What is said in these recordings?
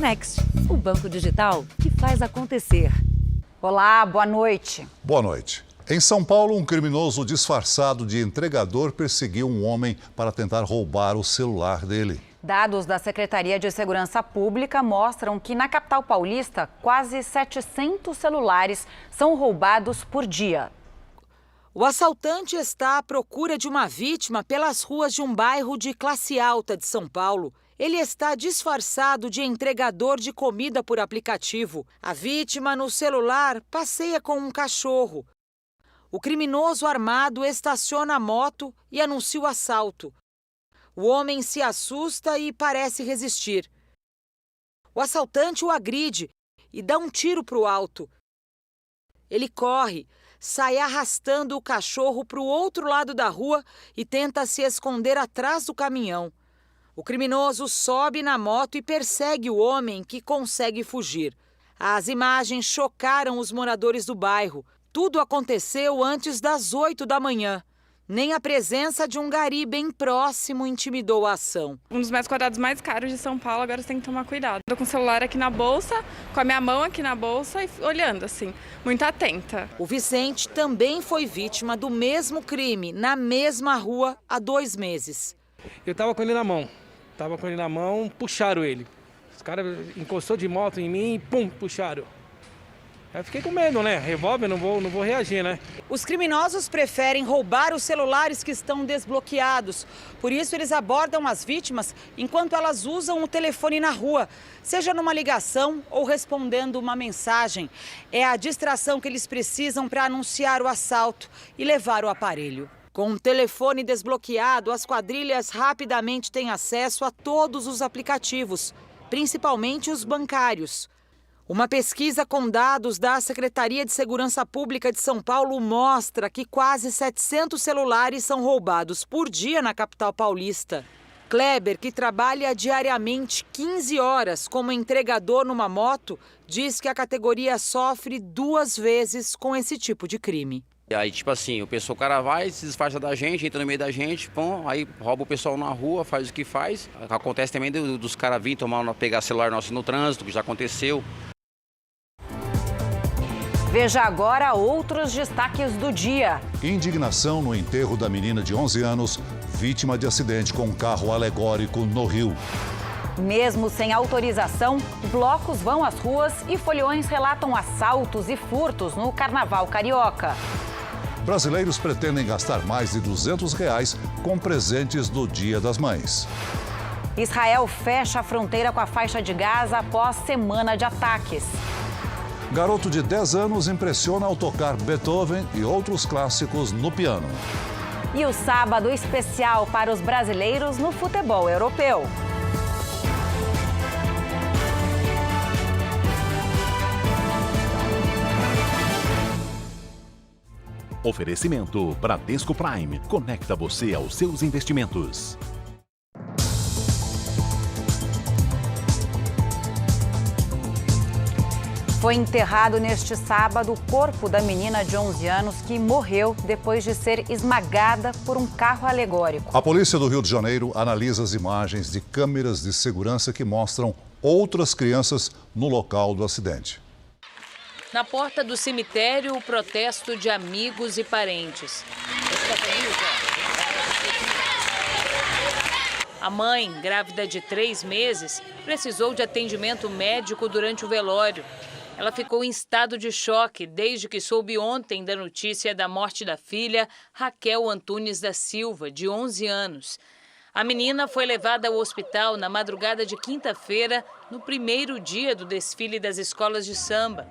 Next, o banco digital que faz acontecer. Olá, boa noite. Boa noite. Em São Paulo, um criminoso disfarçado de entregador perseguiu um homem para tentar roubar o celular dele. Dados da Secretaria de Segurança Pública mostram que na capital paulista, quase 700 celulares são roubados por dia. O assaltante está à procura de uma vítima pelas ruas de um bairro de classe alta de São Paulo. Ele está disfarçado de entregador de comida por aplicativo. A vítima, no celular, passeia com um cachorro. O criminoso armado estaciona a moto e anuncia o assalto. O homem se assusta e parece resistir. O assaltante o agride e dá um tiro para o alto. Ele corre, sai arrastando o cachorro para o outro lado da rua e tenta se esconder atrás do caminhão. O criminoso sobe na moto e persegue o homem, que consegue fugir. As imagens chocaram os moradores do bairro. Tudo aconteceu antes das 8 da manhã. Nem a presença de um gari bem próximo intimidou a ação. Um dos metros quadrados mais caros de São Paulo, agora você tem que tomar cuidado. Estou com o celular aqui na bolsa, com a minha mão aqui na bolsa e olhando assim, muito atenta. O Vicente também foi vítima do mesmo crime, na mesma rua, há 2 meses. Eu estava com ele na mão, puxaram ele. Os caras encostou de moto em mim e pum, puxaram. Eu fiquei com medo, né? Revólver, não vou reagir, né? Os criminosos preferem roubar os celulares que estão desbloqueados. Por isso, eles abordam as vítimas enquanto elas usam o telefone na rua, seja numa ligação ou respondendo uma mensagem. É a distração que eles precisam para anunciar o assalto e levar o aparelho. Com o telefone desbloqueado, as quadrilhas rapidamente têm acesso a todos os aplicativos, principalmente os bancários. Uma pesquisa com dados da Secretaria de Segurança Pública de São Paulo mostra que quase 700 celulares são roubados por dia na capital paulista. Kleber, que trabalha diariamente 15 horas como entregador numa moto, diz que a categoria sofre 2 vezes com esse tipo de crime. Aí, tipo assim, o cara vai, se disfarça da gente, entra no meio da gente, pum, aí rouba o pessoal na rua, faz o que faz. Acontece também dos caras virem pegar celular nosso no trânsito, que já aconteceu. Veja agora outros destaques do dia. Indignação no enterro da menina de 11 anos, vítima de acidente com um carro alegórico no Rio. Mesmo sem autorização, blocos vão às ruas e foliões relatam assaltos e furtos no Carnaval Carioca. Brasileiros pretendem gastar mais de R$200 com presentes do Dia das Mães. Israel fecha a fronteira com a faixa de Gaza após semana de ataques. Garoto de 10 anos impressiona ao tocar Beethoven e outros clássicos no piano. E o sábado especial para os brasileiros no futebol europeu. Oferecimento Bradesco Prime. Conecta você aos seus investimentos. Foi enterrado neste sábado o corpo da menina de 11 anos que morreu depois de ser esmagada por um carro alegórico. A polícia do Rio de Janeiro analisa as imagens de câmeras de segurança que mostram outras crianças no local do acidente. Na porta do cemitério, o protesto de amigos e parentes. A mãe, grávida de 3 meses, precisou de atendimento médico durante o velório. Ela ficou em estado de choque desde que soube ontem da notícia da morte da filha, Raquel Antunes da Silva, de 11 anos. A menina foi levada ao hospital na madrugada de quinta-feira, no primeiro dia do desfile das escolas de samba.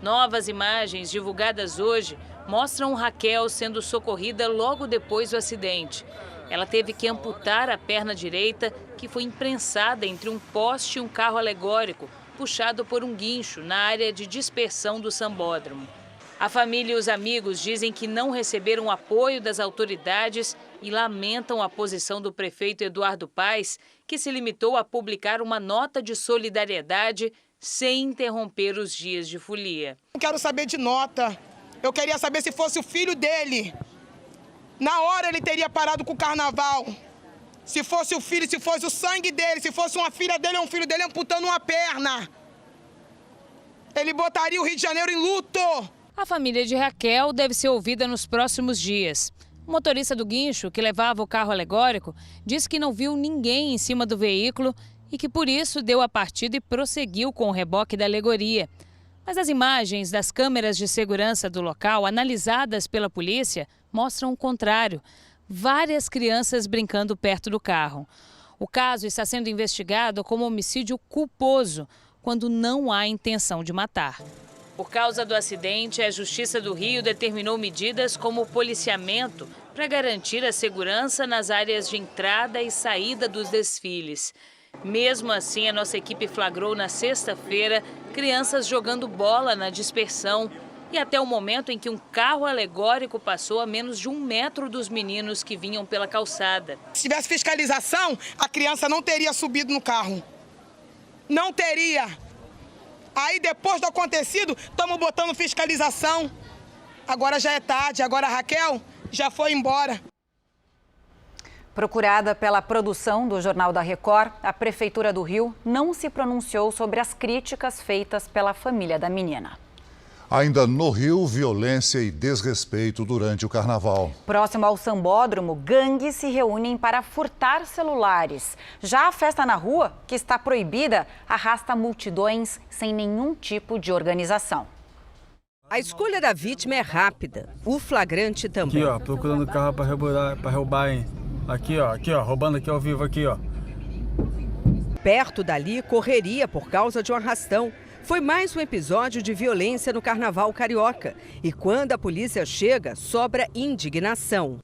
Novas imagens divulgadas hoje mostram Raquel sendo socorrida logo depois do acidente. Ela teve que amputar a perna direita, que foi imprensada entre um poste e um carro alegórico, puxado por um guincho na área de dispersão do sambódromo. A família e os amigos dizem que não receberam apoio das autoridades e lamentam a posição do prefeito Eduardo Paes, que se limitou a publicar uma nota de solidariedade sem interromper os dias de folia. Não quero saber de nota. Eu queria saber se fosse o filho dele. Na hora ele teria parado com o carnaval. Se fosse o filho, se fosse o sangue dele, se fosse uma filha dele ou um filho dele amputando uma perna, ele botaria o Rio de Janeiro em luto. A família de Raquel deve ser ouvida nos próximos dias. O motorista do guincho, que levava o carro alegórico, disse que não viu ninguém em cima do veículo e que por isso deu a partida e prosseguiu com o reboque da alegoria. Mas as imagens das câmeras de segurança do local, analisadas pela polícia, mostram o contrário. Várias crianças brincando perto do carro. O caso está sendo investigado como homicídio culposo, quando não há intenção de matar. Por causa do acidente, a Justiça do Rio determinou medidas como o policiamento para garantir a segurança nas áreas de entrada e saída dos desfiles. Mesmo assim, a nossa equipe flagrou na sexta-feira crianças jogando bola na dispersão e até o momento em que um carro alegórico passou a menos de 1 metro dos meninos que vinham pela calçada. Se tivesse fiscalização, a criança não teria subido no carro. Não teria. Aí, depois do acontecido, estamos botando fiscalização. Agora já é tarde, agora a Raquel já foi embora. Procurada pela produção do Jornal da Record, a Prefeitura do Rio não se pronunciou sobre as críticas feitas pela família da menina. Ainda no Rio, violência e desrespeito durante o carnaval. Próximo ao Sambódromo, gangues se reúnem para furtar celulares. Já a festa na rua, que está proibida, arrasta multidões sem nenhum tipo de organização. A escolha da vítima é rápida, o flagrante também. Aqui, ó, procurando carro para roubar, hein? Aqui, ó, roubando aqui ao vivo, aqui, ó. Perto dali, correria por causa de um arrastão. Foi mais um episódio de violência no Carnaval Carioca. E quando a polícia chega, sobra indignação.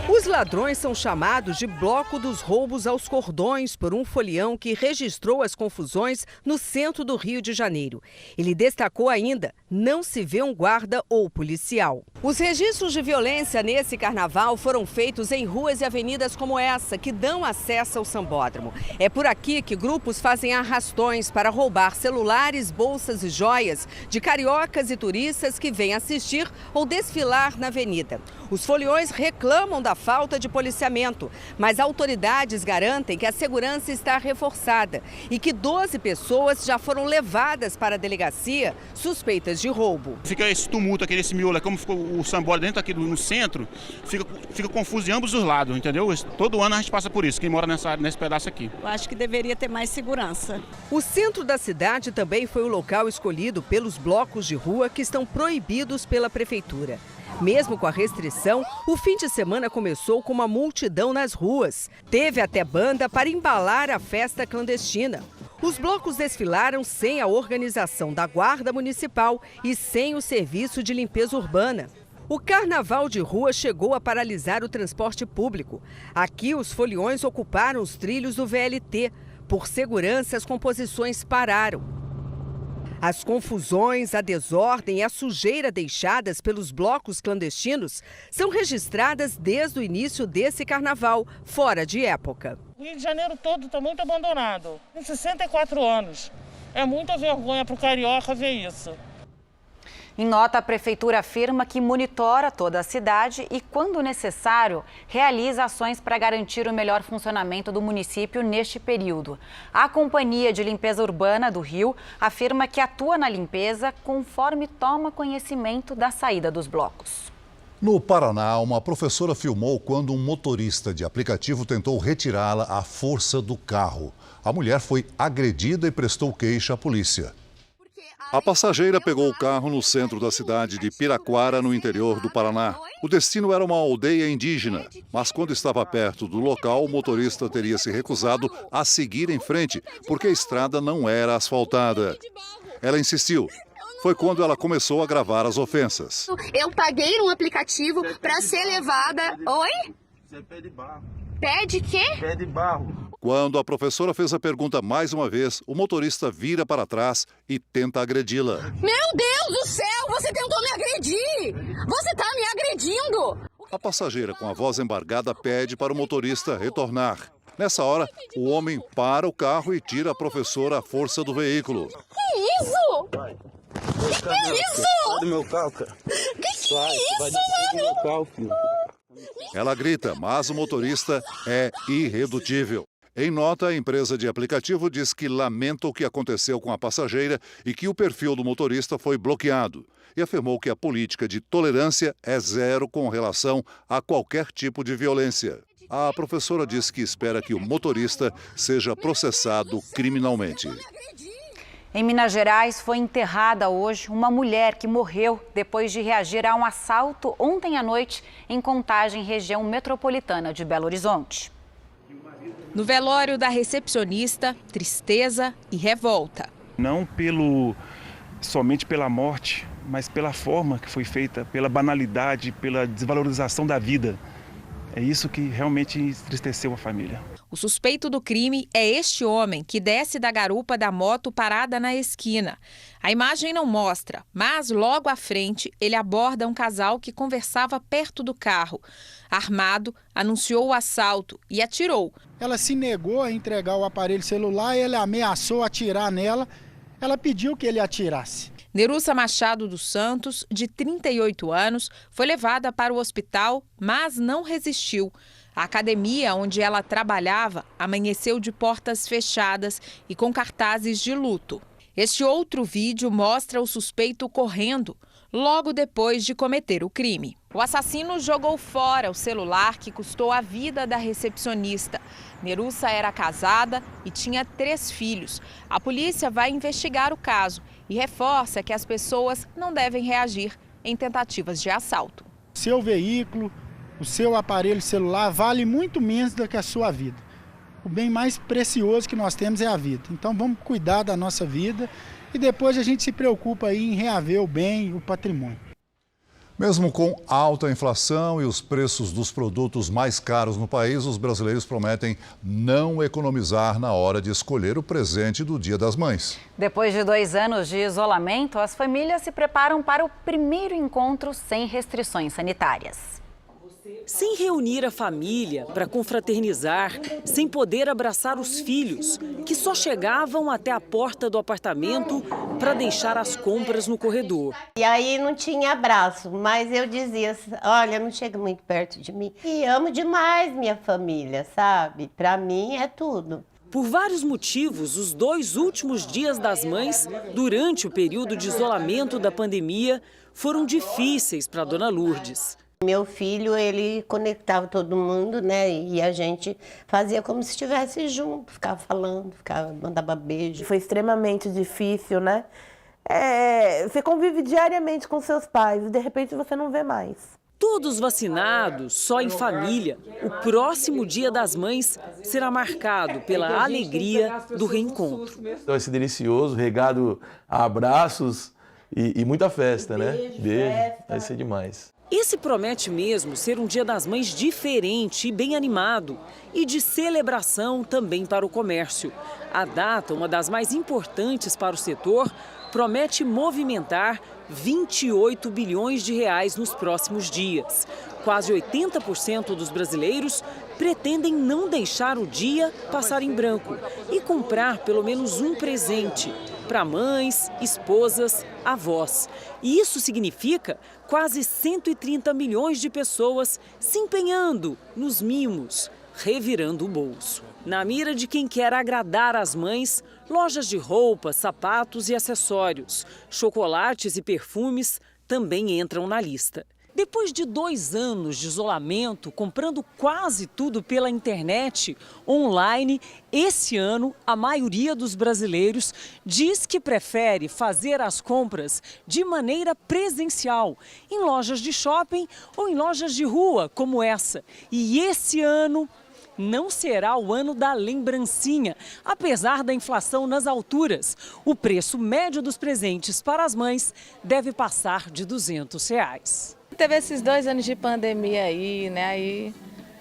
Os ladrões são chamados de Bloco dos Roubos aos Cordões por um folião que registrou as confusões no centro do Rio de Janeiro. Ele destacou ainda, não se vê um guarda ou policial. Os registros de violência nesse carnaval foram feitos em ruas e avenidas como essa, que dão acesso ao Sambódromo. É por aqui que grupos fazem arrastões para roubar celulares, bolsas e joias de cariocas e turistas que vêm assistir ou desfilar na avenida. Os foliões reclamam da falta de policiamento, mas autoridades garantem que a segurança está reforçada e que 12 pessoas já foram levadas para a delegacia suspeitas de roubo. Fica esse tumulto aqui, esse miolo, como ficou o Sambódromo dentro aqui no centro, fica confuso de ambos os lados, entendeu? Todo ano a gente passa por isso, quem mora nesse pedaço aqui. Eu acho que deveria ter mais segurança. O centro da cidade também foi o local escolhido pelos blocos de rua que estão proibidos pela prefeitura. Mesmo com a restrição, o fim de semana começou com uma multidão nas ruas. Teve até banda para embalar a festa clandestina. Os blocos desfilaram sem a organização da Guarda Municipal e sem o serviço de limpeza urbana. O carnaval de rua chegou a paralisar o transporte público. Aqui, os foliões ocuparam os trilhos do VLT. Por segurança, as composições pararam. As confusões, a desordem e a sujeira deixadas pelos blocos clandestinos são registradas desde o início desse carnaval, fora de época. O Rio de Janeiro todo está muito abandonado. Tem 64 anos. É muita vergonha para o carioca ver isso. Em nota, a Prefeitura afirma que monitora toda a cidade e, quando necessário, realiza ações para garantir o melhor funcionamento do município neste período. A Companhia de Limpeza Urbana do Rio afirma que atua na limpeza conforme toma conhecimento da saída dos blocos. No Paraná, uma professora filmou quando um motorista de aplicativo tentou retirá-la à força do carro. A mulher foi agredida e prestou queixa à polícia. A passageira pegou o carro no centro da cidade de Piraquara, no interior do Paraná. O destino era uma aldeia indígena, mas quando estava perto do local, o motorista teria se recusado a seguir em frente, porque a estrada não era asfaltada. Ela insistiu. Foi quando ela começou a gravar as ofensas. Eu paguei um aplicativo para ser levada... Oi? Você pede barro. Pede quê? Pede barro. Quando a professora fez a pergunta mais uma vez, o motorista vira para trás e tenta agredi-la. Meu Deus do céu, você tentou me agredir! Você está me agredindo! A passageira, com a voz embargada, pede para o motorista retornar. Nessa hora, o homem para o carro e tira a professora à força do veículo. Que isso? Que é isso? Sai do meu carro, cara. Que é isso, mano? Meu carro, filho. Ela grita, mas o motorista é irredutível. Em nota, a empresa de aplicativo diz que lamenta o que aconteceu com a passageira e que o perfil do motorista foi bloqueado. E afirmou que a política de tolerância é zero com relação a qualquer tipo de violência. A professora diz que espera que o motorista seja processado criminalmente. Em Minas Gerais, foi enterrada hoje uma mulher que morreu depois de reagir a um assalto ontem à noite em Contagem, região metropolitana de Belo Horizonte. No velório da recepcionista, tristeza e revolta. Não somente pela morte, mas pela forma que foi feita, pela banalidade, pela desvalorização da vida. É isso que realmente entristeceu a família. O suspeito do crime é este homem que desce da garupa da moto parada na esquina. A imagem não mostra, mas logo à frente ele aborda um casal que conversava perto do carro. Armado, anunciou o assalto e atirou. Ela se negou a entregar o aparelho celular e ele ameaçou atirar nela. Ela pediu que ele atirasse. Nerussa Machado dos Santos, de 38 anos, foi levada para o hospital, mas não resistiu. A academia onde ela trabalhava amanheceu de portas fechadas e com cartazes de luto. Este outro vídeo mostra o suspeito correndo logo depois de cometer o crime. O assassino jogou fora o celular que custou a vida da recepcionista. Nerussa era casada e tinha 3 filhos. A polícia vai investigar o caso e reforça que as pessoas não devem reagir em tentativas de assalto. Seu veículo, o seu aparelho celular vale muito menos do que a sua vida. O bem mais precioso que nós temos é a vida. Então vamos cuidar da nossa vida e depois a gente se preocupa aí em reaver o bem e o patrimônio. Mesmo com alta inflação e os preços dos produtos mais caros no país, os brasileiros prometem não economizar na hora de escolher o presente do Dia das Mães. Depois de 2 anos de isolamento, as famílias se preparam para o primeiro encontro sem restrições sanitárias. Sem reunir a família para confraternizar, sem poder abraçar os filhos, que só chegavam até a porta do apartamento para deixar as compras no corredor. E aí não tinha abraço, mas eu dizia, olha, não chega muito perto de mim. E amo demais minha família, sabe? Para mim é tudo. Por vários motivos, os 2 últimos dias das mães, durante o período de isolamento da pandemia, foram difíceis para a dona Lourdes. Meu filho, ele conectava todo mundo, né? E a gente fazia como se estivesse junto, ficava falando, mandava beijo. Foi extremamente difícil, né? Você convive diariamente com seus pais e de repente você não vê mais. Todos vacinados, só em família, o próximo Dia das Mães será marcado pela alegria do reencontro. Vai ser delicioso, regado a abraços e muita festa, né? Beijo, vai ser demais. Esse promete mesmo ser um Dia das Mães diferente e bem animado e de celebração também para o comércio. A data, uma das mais importantes para o setor, promete movimentar 28 bilhões de reais nos próximos dias. Quase 80% dos brasileiros pretendem não deixar o dia passar em branco e comprar pelo menos um presente para mães, esposas, avós. E isso significa quase 130 milhões de pessoas se empenhando nos mimos, revirando o bolso. Na mira de quem quer agradar as mães, lojas de roupas, sapatos e acessórios, chocolates e perfumes também entram na lista. Depois de 2 anos de isolamento, comprando quase tudo pela internet, online, esse ano a maioria dos brasileiros diz que prefere fazer as compras de maneira presencial, em lojas de shopping ou em lojas de rua como essa. E esse ano não será o ano da lembrancinha, apesar da inflação nas alturas. O preço médio dos presentes para as mães deve passar de R$200. Teve esses 2 anos de pandemia aí, né? Aí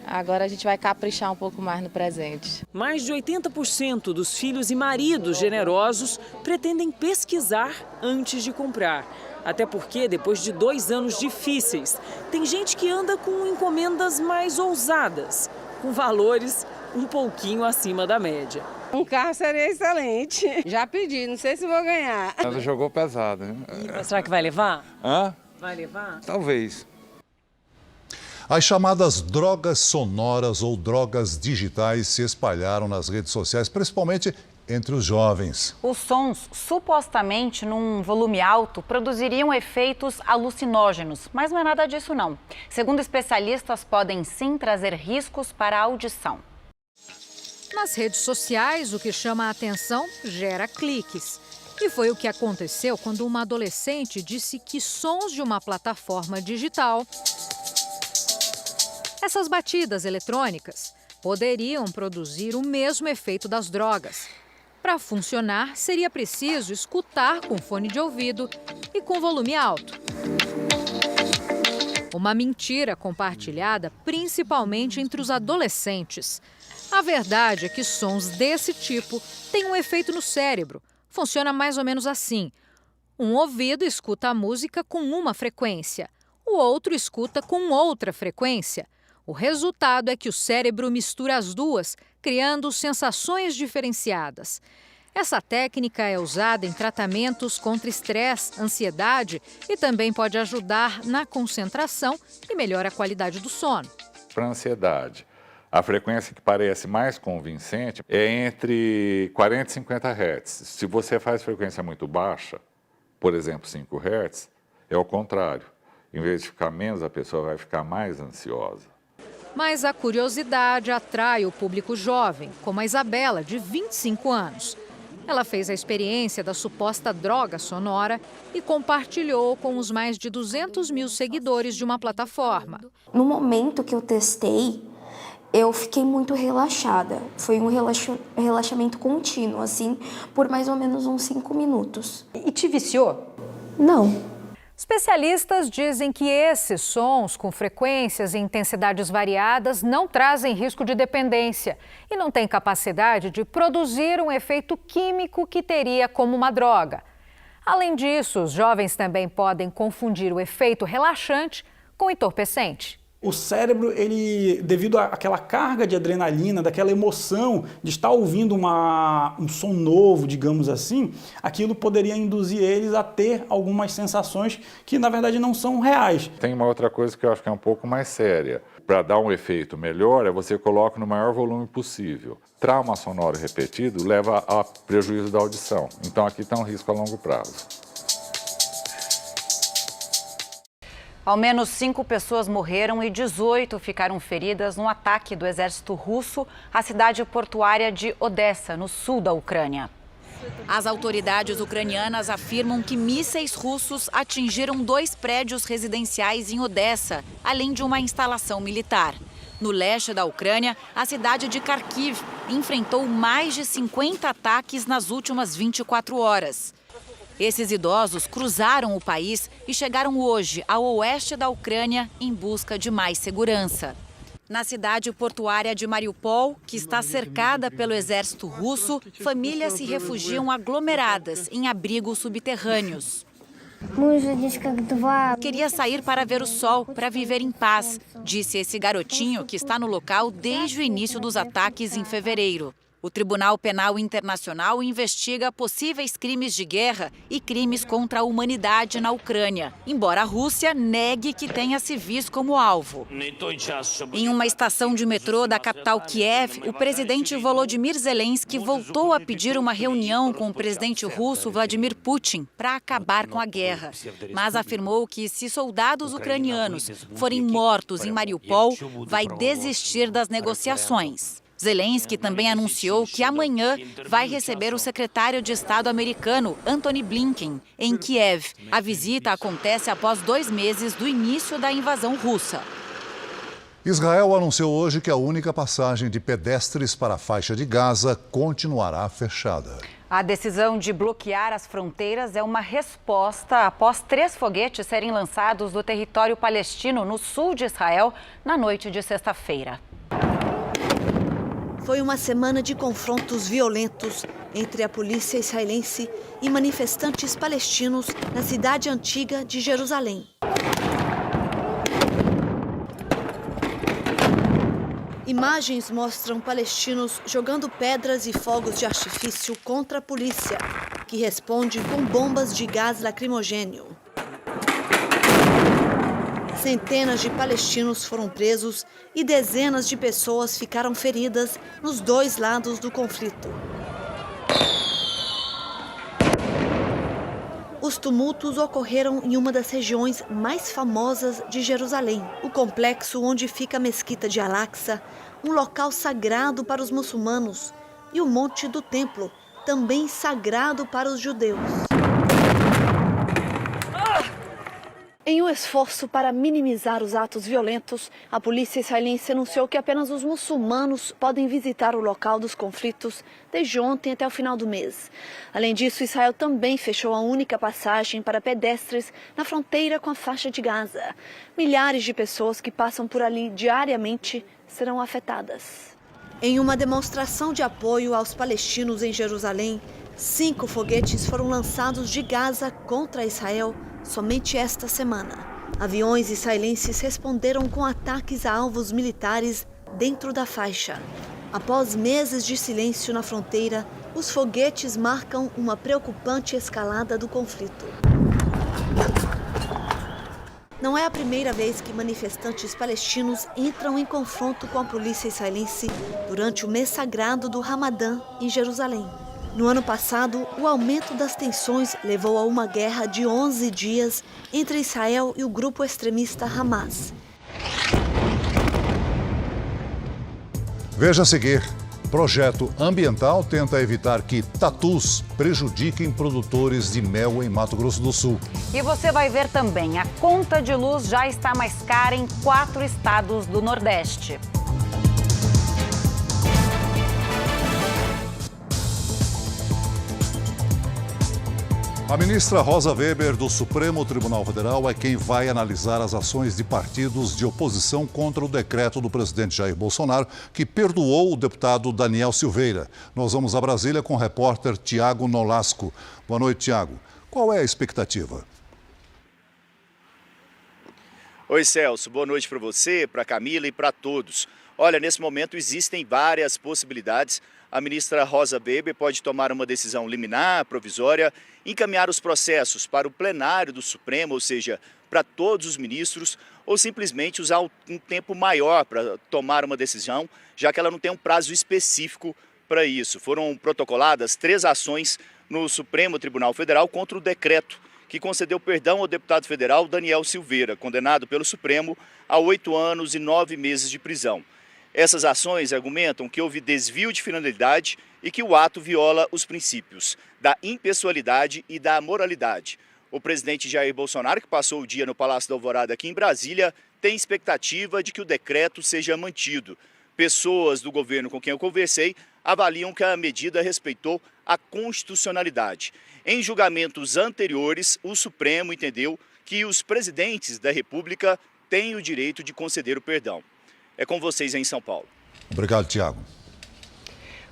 agora a gente vai caprichar um pouco mais no presente. Mais de 80% dos filhos e maridos generosos pretendem pesquisar antes de comprar. Até porque, depois de 2 anos difíceis, tem gente que anda com encomendas mais ousadas, com valores um pouquinho acima da média. Um carro seria excelente. Já pedi, não sei se vou ganhar. Ela jogou pesado, né? Será que vai levar? Hã? Vai levar? Talvez. As chamadas drogas sonoras ou drogas digitais se espalharam nas redes sociais, principalmente entre os jovens. Os sons, supostamente num volume alto, produziriam efeitos alucinógenos, mas não é nada disso não. Segundo especialistas, podem sim trazer riscos para a audição. Nas redes sociais, o que chama a atenção gera cliques. E foi o que aconteceu quando uma adolescente disse que sons de uma plataforma digital, essas batidas eletrônicas, poderiam produzir o mesmo efeito das drogas. Para funcionar, seria preciso escutar com fone de ouvido e com volume alto. Uma mentira compartilhada principalmente entre os adolescentes. A verdade é que sons desse tipo têm um efeito no cérebro. Funciona mais ou menos assim. Um ouvido escuta a música com uma frequência, o outro escuta com outra frequência. O resultado é que o cérebro mistura as duas, criando sensações diferenciadas. Essa técnica é usada em tratamentos contra estresse, ansiedade e também pode ajudar na concentração e melhora a qualidade do sono. Para a ansiedade, a frequência que parece mais convincente é entre 40 e 50 Hz. Se você faz frequência muito baixa, por exemplo 5 Hz, é o contrário. Em vez de ficar menos, a pessoa vai ficar mais ansiosa. Mas a curiosidade atrai o público jovem, como a Isabela, de 25 anos. Ela fez a experiência da suposta droga sonora e compartilhou com os mais de 200 mil seguidores de uma plataforma. No momento que eu testei, eu fiquei muito relaxada. Foi um relaxamento contínuo, assim, por mais ou menos uns 5 minutos. E te viciou? Não. Especialistas dizem que esses sons com frequências e intensidades variadas não trazem risco de dependência e não têm capacidade de produzir um efeito químico que teria como uma droga. Além disso, os jovens também podem confundir o efeito relaxante com entorpecente. O cérebro, ele, devido àquela carga de adrenalina, daquela emoção de estar ouvindo um som novo, digamos assim, aquilo poderia induzir eles a ter algumas sensações que, na verdade, não são reais. Tem uma outra coisa que eu acho que é um pouco mais séria. Para dar um efeito melhor, você coloca no maior volume possível. Trauma sonoro repetido leva a prejuízo da audição. Então, aqui está um risco a longo prazo. Ao menos 5 pessoas morreram e 18 ficaram feridas no ataque do exército russo à cidade portuária de Odessa, no sul da Ucrânia. As autoridades ucranianas afirmam que mísseis russos atingiram 2 prédios residenciais em Odessa, além de uma instalação militar. No leste da Ucrânia, a cidade de Kharkiv enfrentou mais de 50 ataques nas últimas 24 horas. Esses idosos cruzaram o país e chegaram hoje ao oeste da Ucrânia em busca de mais segurança. Na cidade portuária de Mariupol, que está cercada pelo exército russo, famílias se refugiam aglomeradas em abrigos subterrâneos. Queria sair para ver o sol, para viver em paz, disse esse garotinho que está no local desde o início dos ataques em fevereiro. O Tribunal Penal Internacional investiga possíveis crimes de guerra e crimes contra a humanidade na Ucrânia, embora a Rússia negue que tenha civis como alvo. Em uma estação de metrô da capital Kiev, o presidente Volodymyr Zelensky voltou a pedir uma reunião com o presidente russo Vladimir Putin para acabar com a guerra, mas afirmou que se soldados ucranianos forem mortos em Mariupol, vai desistir das negociações. Zelensky também anunciou que amanhã vai receber o secretário de Estado americano, Antony Blinken, em Kiev. A visita acontece após 2 meses do início da invasão russa. Israel anunciou hoje que a única passagem de pedestres para a faixa de Gaza continuará fechada. A decisão de bloquear as fronteiras é uma resposta após 3 foguetes serem lançados do território palestino no sul de Israel na noite de sexta-feira. Foi uma semana de confrontos violentos entre a polícia israelense e manifestantes palestinos na cidade antiga de Jerusalém. Imagens mostram palestinos jogando pedras e fogos de artifício contra a polícia, que responde com bombas de gás lacrimogênio. Centenas de palestinos foram presos e dezenas de pessoas ficaram feridas nos dois lados do conflito. Os tumultos ocorreram em uma das regiões mais famosas de Jerusalém, o complexo onde fica a Mesquita de Al-Aqsa, um local sagrado para os muçulmanos, e o Monte do Templo, também sagrado para os judeus. Em um esforço para minimizar os atos violentos, a polícia israelense anunciou que apenas os muçulmanos podem visitar o local dos conflitos desde ontem até o final do mês. Além disso, Israel também fechou a única passagem para pedestres na fronteira com a faixa de Gaza. Milhares de pessoas que passam por ali diariamente serão afetadas. Em uma demonstração de apoio aos palestinos em Jerusalém, 5 foguetes foram lançados de Gaza contra Israel somente esta semana. Aviões israelenses responderam com ataques a alvos militares dentro da faixa. Após meses de silêncio na fronteira, os foguetes marcam uma preocupante escalada do conflito. Não é a primeira vez que manifestantes palestinos entram em confronto com a polícia israelense durante o mês sagrado do Ramadã em Jerusalém. No ano passado, o aumento das tensões levou a uma guerra de 11 dias entre Israel e o grupo extremista Hamas. Veja a seguir. Projeto ambiental tenta evitar que tatus prejudiquem produtores de mel em Mato Grosso do Sul. E você vai ver também, a conta de luz já está mais cara em 4 estados do Nordeste. A ministra Rosa Weber, do Supremo Tribunal Federal, é quem vai analisar as ações de partidos de oposição contra o decreto do presidente Jair Bolsonaro, que perdoou o deputado Daniel Silveira. Nós vamos a Brasília com o repórter Tiago Nolasco. Boa noite, Tiago. Qual é a expectativa? Oi, Celso. Boa noite para você, para Camila e para todos. Olha, nesse momento existem várias possibilidades. A ministra Rosa Weber pode tomar uma decisão liminar, provisória, encaminhar os processos para o plenário do Supremo, ou seja, para todos os ministros, ou simplesmente usar um tempo maior para tomar uma decisão, já que ela não tem um prazo específico para isso. Foram protocoladas 3 ações no Supremo Tribunal Federal contra o decreto que concedeu perdão ao deputado federal Daniel Silveira, condenado pelo Supremo a 8 anos e 9 meses de prisão. Essas ações argumentam que houve desvio de finalidade e que o ato viola os princípios da impessoalidade e da moralidade. O presidente Jair Bolsonaro, que passou o dia no Palácio da Alvorada aqui em Brasília, tem expectativa de que o decreto seja mantido. Pessoas do governo com quem eu conversei avaliam que a medida respeitou a constitucionalidade. Em julgamentos anteriores, o Supremo entendeu que os presidentes da República têm o direito de conceder o perdão. É com vocês em São Paulo. Obrigado, Tiago.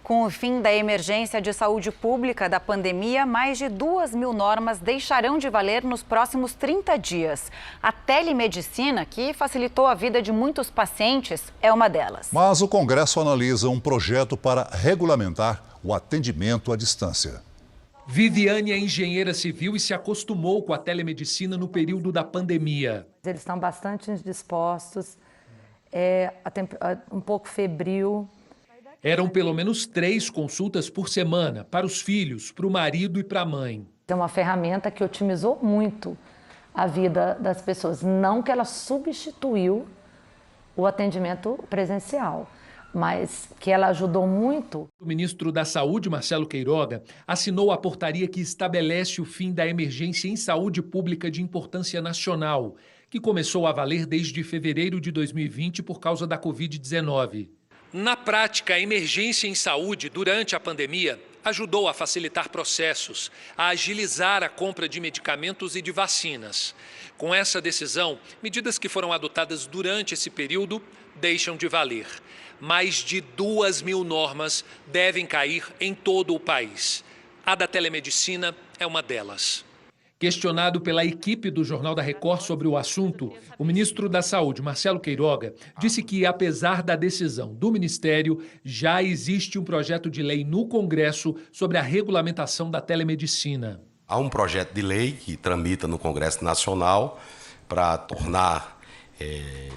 Com o fim da emergência de saúde pública da pandemia, mais de 2.000 normas deixarão de valer nos próximos 30 dias. A telemedicina, que facilitou a vida de muitos pacientes, é uma delas. Mas o Congresso analisa um projeto para regulamentar o atendimento à distância. Viviane é engenheira civil e se acostumou com a telemedicina no período da pandemia. Eles estão bastante indispostos, um pouco febril. Eram pelo menos 3 consultas por semana para os filhos, para o marido e para a mãe. É uma ferramenta que otimizou muito a vida das pessoas. Não que ela substituiu o atendimento presencial, mas que ela ajudou muito. O ministro da Saúde, Marcelo Queiroga, assinou a portaria que estabelece o fim da emergência em saúde pública de importância nacional, que começou a valer desde fevereiro de 2020 por causa da Covid-19. Na prática, a emergência em saúde durante a pandemia ajudou a facilitar processos, a agilizar a compra de medicamentos e de vacinas. Com essa decisão, medidas que foram adotadas durante esse período deixam de valer. Mais de 2.000 normas devem cair em todo o país. A da telemedicina é uma delas. Questionado pela equipe do Jornal da Record sobre o assunto, o ministro da Saúde, Marcelo Queiroga, disse que, apesar da decisão do Ministério, já existe um projeto de lei no Congresso sobre a regulamentação da telemedicina. Há um projeto de lei que tramita no Congresso Nacional para tornar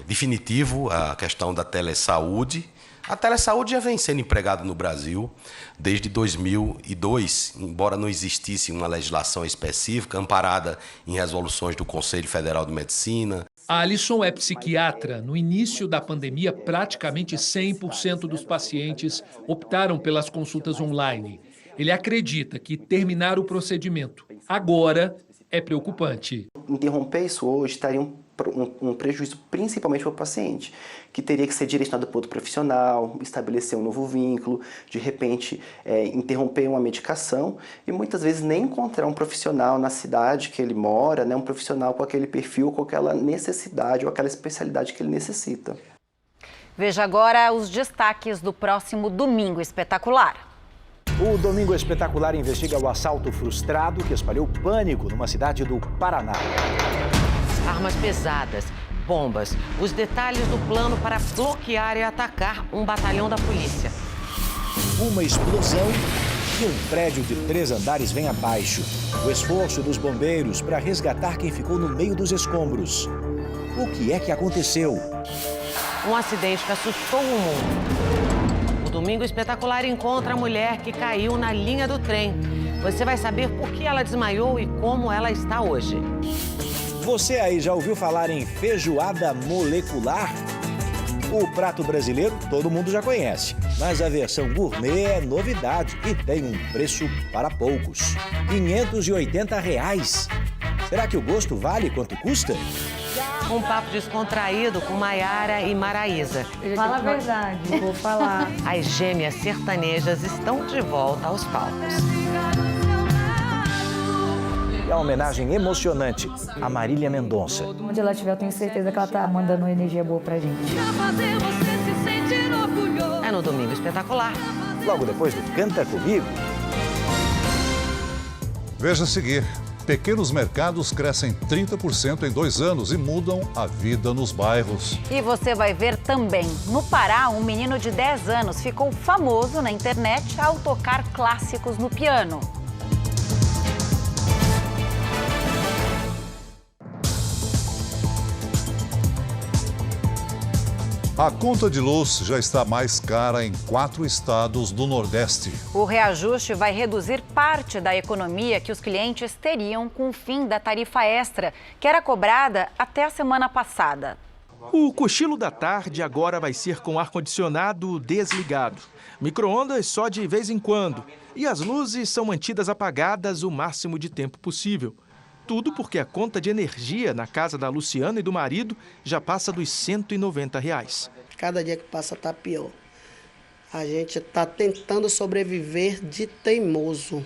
definitivo a questão da telesaúde. A telesaúde já vem sendo empregada no Brasil desde 2002, embora não existisse uma legislação específica amparada em resoluções do Conselho Federal de Medicina. A Alisson é psiquiatra. No início da pandemia, praticamente 100% dos pacientes optaram pelas consultas online. Ele acredita que terminar o procedimento agora é preocupante. Interromper isso hoje estaria um prejuízo principalmente para o paciente, que teria que ser direcionado para outro profissional, estabelecer um novo vínculo, de repente interromper uma medicação e muitas vezes nem encontrar um profissional na cidade que ele mora, né, um profissional com aquele perfil, com aquela necessidade ou aquela especialidade que ele necessita. Veja agora os destaques do próximo Domingo Espetacular. O Domingo Espetacular investiga o assalto frustrado que espalhou pânico numa cidade do Paraná. Armas pesadas, bombas, os detalhes do plano para bloquear e atacar um batalhão da polícia. Uma explosão e um prédio de 3 andares vem abaixo. O esforço dos bombeiros para resgatar quem ficou no meio dos escombros. O que é que aconteceu? Um acidente que assustou o mundo. O Domingo Espetacular encontra a mulher que caiu na linha do trem. Você vai saber por que ela desmaiou e como ela está hoje. Você aí já ouviu falar em feijoada molecular? O prato brasileiro todo mundo já conhece, mas a versão gourmet é novidade e tem um preço para poucos. R$580. Será que o gosto vale quanto custa? Um papo descontraído com Maiara e Maraísa. Fala a verdade, vou falar. As gêmeas sertanejas estão de volta aos palcos. É uma homenagem emocionante a Marília Mendonça. Onde ela estiver, eu tenho certeza que ela está mandando uma energia boa pra gente. É no Domingo Espetacular. Logo depois do Canta Comigo. Veja a seguir. Pequenos mercados crescem 30% em 2 anos e mudam a vida nos bairros. E você vai ver também. No Pará, um menino de 10 anos ficou famoso na internet ao tocar clássicos no piano. A conta de luz já está mais cara em 4 estados do Nordeste. O reajuste vai reduzir parte da economia que os clientes teriam com o fim da tarifa extra, que era cobrada até a semana passada. O cochilo da tarde agora vai ser com ar-condicionado desligado. Micro-ondas só de vez em quando. E as luzes são mantidas apagadas o máximo de tempo possível. Tudo porque a conta de energia na casa da Luciana e do marido já passa dos R$190. Cada dia que passa está pior. A gente está tentando sobreviver de teimoso.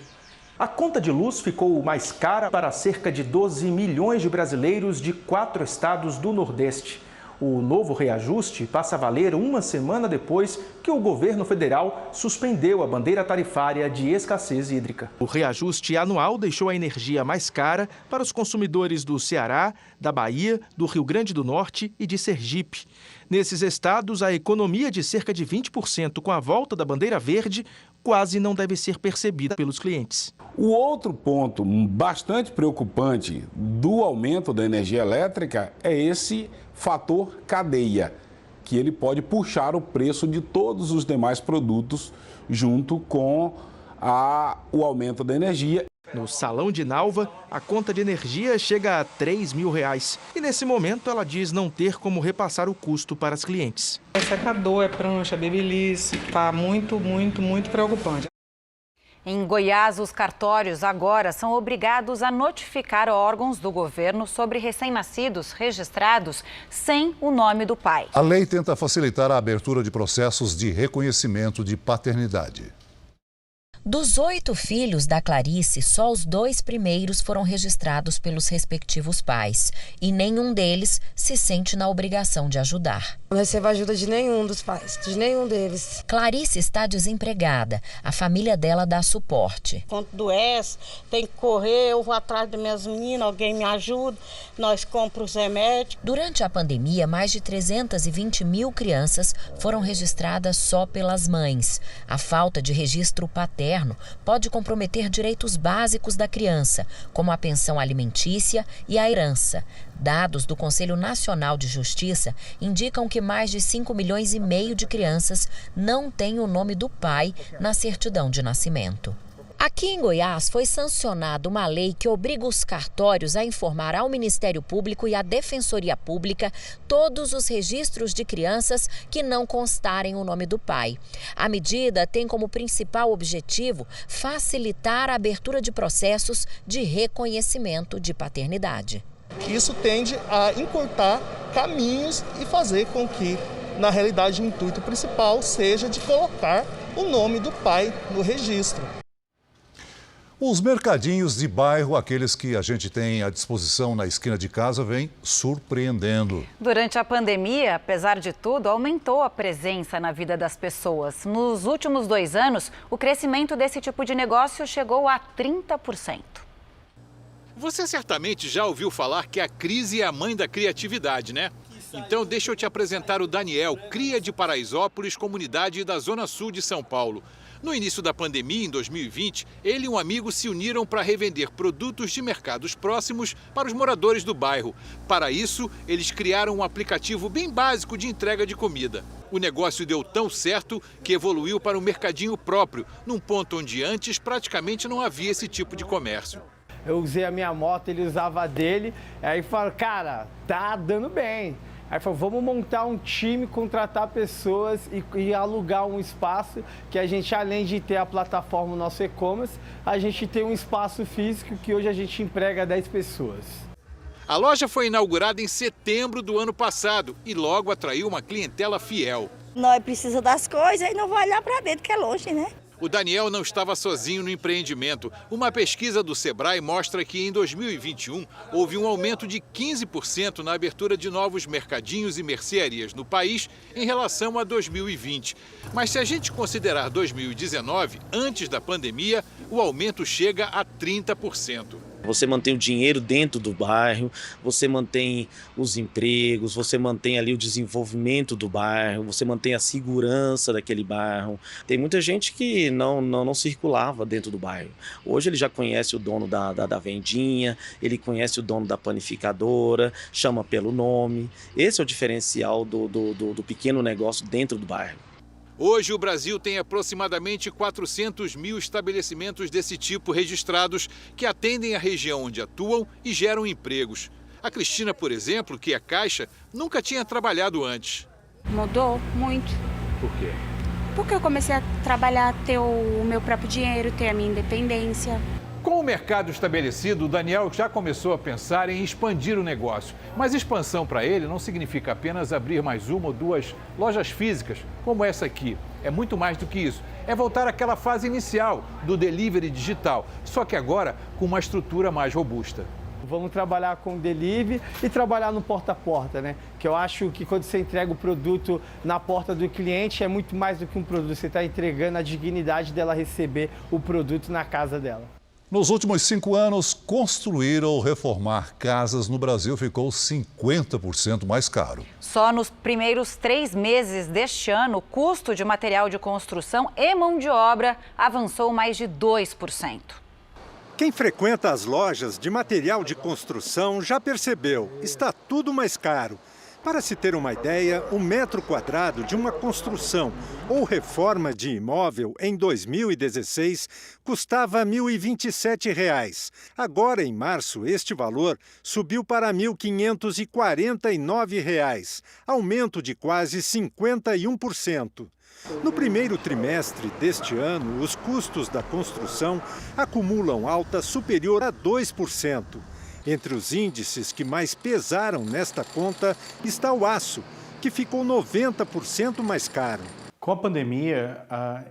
A conta de luz ficou mais cara para cerca de 12 milhões de brasileiros de 4 estados do Nordeste. O novo reajuste passa a valer uma semana depois que o governo federal suspendeu a bandeira tarifária de escassez hídrica. O reajuste anual deixou a energia mais cara para os consumidores do Ceará, da Bahia, do Rio Grande do Norte e de Sergipe. Nesses estados, a economia de cerca de 20% com a volta da bandeira verde quase não deve ser percebida pelos clientes. O outro ponto bastante preocupante do aumento da energia elétrica é esse fator cadeia, que ele pode puxar o preço de todos os demais produtos junto com o aumento da energia. No Salão de Nalva, a conta de energia chega a R$3 mil. E nesse momento ela diz não ter como repassar o custo para as clientes. É secador, é prancha, é babyliss, está muito preocupante. Em Goiás, os cartórios agora são obrigados a notificar órgãos do governo sobre recém-nascidos registrados sem o nome do pai. A lei tenta facilitar a abertura de processos de reconhecimento de paternidade. Dos 8 filhos da Clarice, só os 2 primeiros foram registrados pelos respectivos pais. E nenhum deles se sente na obrigação de ajudar. Não recebo ajuda de nenhum dos pais, de nenhum deles. Clarice está desempregada. A família dela dá suporte. Quando adoece, tem que correr, eu vou atrás das minhas meninas, alguém me ajuda, nós compramos os remédios. Durante a pandemia, mais de 320 mil crianças foram registradas só pelas mães. A falta de registro paterno materno pode comprometer direitos básicos da criança, como a pensão alimentícia e a herança. Dados do Conselho Nacional de Justiça indicam que mais de 5,5 milhões de crianças não têm o nome do pai na certidão de nascimento. Aqui em Goiás foi sancionada uma lei que obriga os cartórios a informar ao Ministério Público e à Defensoria Pública todos os registros de crianças que não constarem o nome do pai. A medida tem como principal objetivo facilitar a abertura de processos de reconhecimento de paternidade. Isso tende a encurtar caminhos e fazer com que, na realidade, o intuito principal seja de colocar o nome do pai no registro. Os mercadinhos de bairro, aqueles que a gente tem à disposição na esquina de casa, vêm surpreendendo. Durante a pandemia, apesar de tudo, aumentou a presença na vida das pessoas. Nos últimos 2 anos, o crescimento desse tipo de negócio chegou a 30%. Você certamente já ouviu falar que a crise é a mãe da criatividade, né? Então deixa eu te apresentar o Daniel, cria de Paraisópolis, comunidade da Zona Sul de São Paulo. No início da pandemia, em 2020, ele e um amigo se uniram para revender produtos de mercados próximos para os moradores do bairro. Para isso, eles criaram um aplicativo bem básico de entrega de comida. O negócio deu tão certo que evoluiu para um mercadinho próprio, num ponto onde antes praticamente não havia esse tipo de comércio. Eu usei a minha moto, ele usava a dele, aí falou, cara, tá dando bem. Aí falou, vamos montar um time, contratar pessoas e alugar um espaço que a gente, além de ter a plataforma, o nosso e-commerce, a gente tem um espaço físico que hoje a gente emprega 10 pessoas. A loja foi inaugurada em setembro do ano passado e logo atraiu uma clientela fiel. Nós precisamos das coisas e não vai olhar para dentro, que é longe, né? O Daniel não estava sozinho no empreendimento. Uma pesquisa do Sebrae mostra que em 2021 houve um aumento de 15% na abertura de novos mercadinhos e mercearias no país em relação a 2020. Mas se a gente considerar 2019, antes da pandemia, o aumento chega a 30%. Você mantém o dinheiro dentro do bairro, você mantém os empregos, você mantém ali o desenvolvimento do bairro, você mantém a segurança daquele bairro. Tem muita gente que não circulava dentro do bairro. Hoje ele já conhece o dono da vendinha, ele conhece o dono da panificadora, chama pelo nome. Esse é o diferencial do pequeno negócio dentro do bairro. Hoje, o Brasil tem aproximadamente 400 mil estabelecimentos desse tipo registrados que atendem a região onde atuam e geram empregos. A Cristina, por exemplo, que é caixa, nunca tinha trabalhado antes. Mudou muito. Por quê? Porque eu comecei a trabalhar, ter o meu próprio dinheiro, ter a minha independência. Com o mercado estabelecido, o Daniel já começou a pensar em expandir o negócio. Mas expansão para ele não significa apenas abrir mais 1 ou 2 lojas físicas, como essa aqui. É muito mais do que isso. É voltar àquela fase inicial do delivery digital, só que agora com uma estrutura mais robusta. Vamos trabalhar com delivery e trabalhar no porta a porta, né? Que eu acho que quando você entrega o produto na porta do cliente, é muito mais do que um produto. Você está entregando a dignidade dela receber o produto na casa dela. Nos últimos 5 anos, construir ou reformar casas no Brasil ficou 50% mais caro. Só nos primeiros 3 meses deste ano, o custo de material de construção e mão de obra avançou mais de 2%. Quem frequenta as lojas de material de construção já percebeu, está tudo mais caro. Para se ter uma ideia, o metro quadrado de uma construção ou reforma de imóvel em 2016 custava R$ 1.027. Agora, em março, este valor subiu para R$ 1.549, aumento de quase 51%. No primeiro trimestre deste ano, os custos da construção acumulam alta superior a 2%. Entre os índices que mais pesaram nesta conta está o aço, que ficou 90% mais caro. Com a pandemia,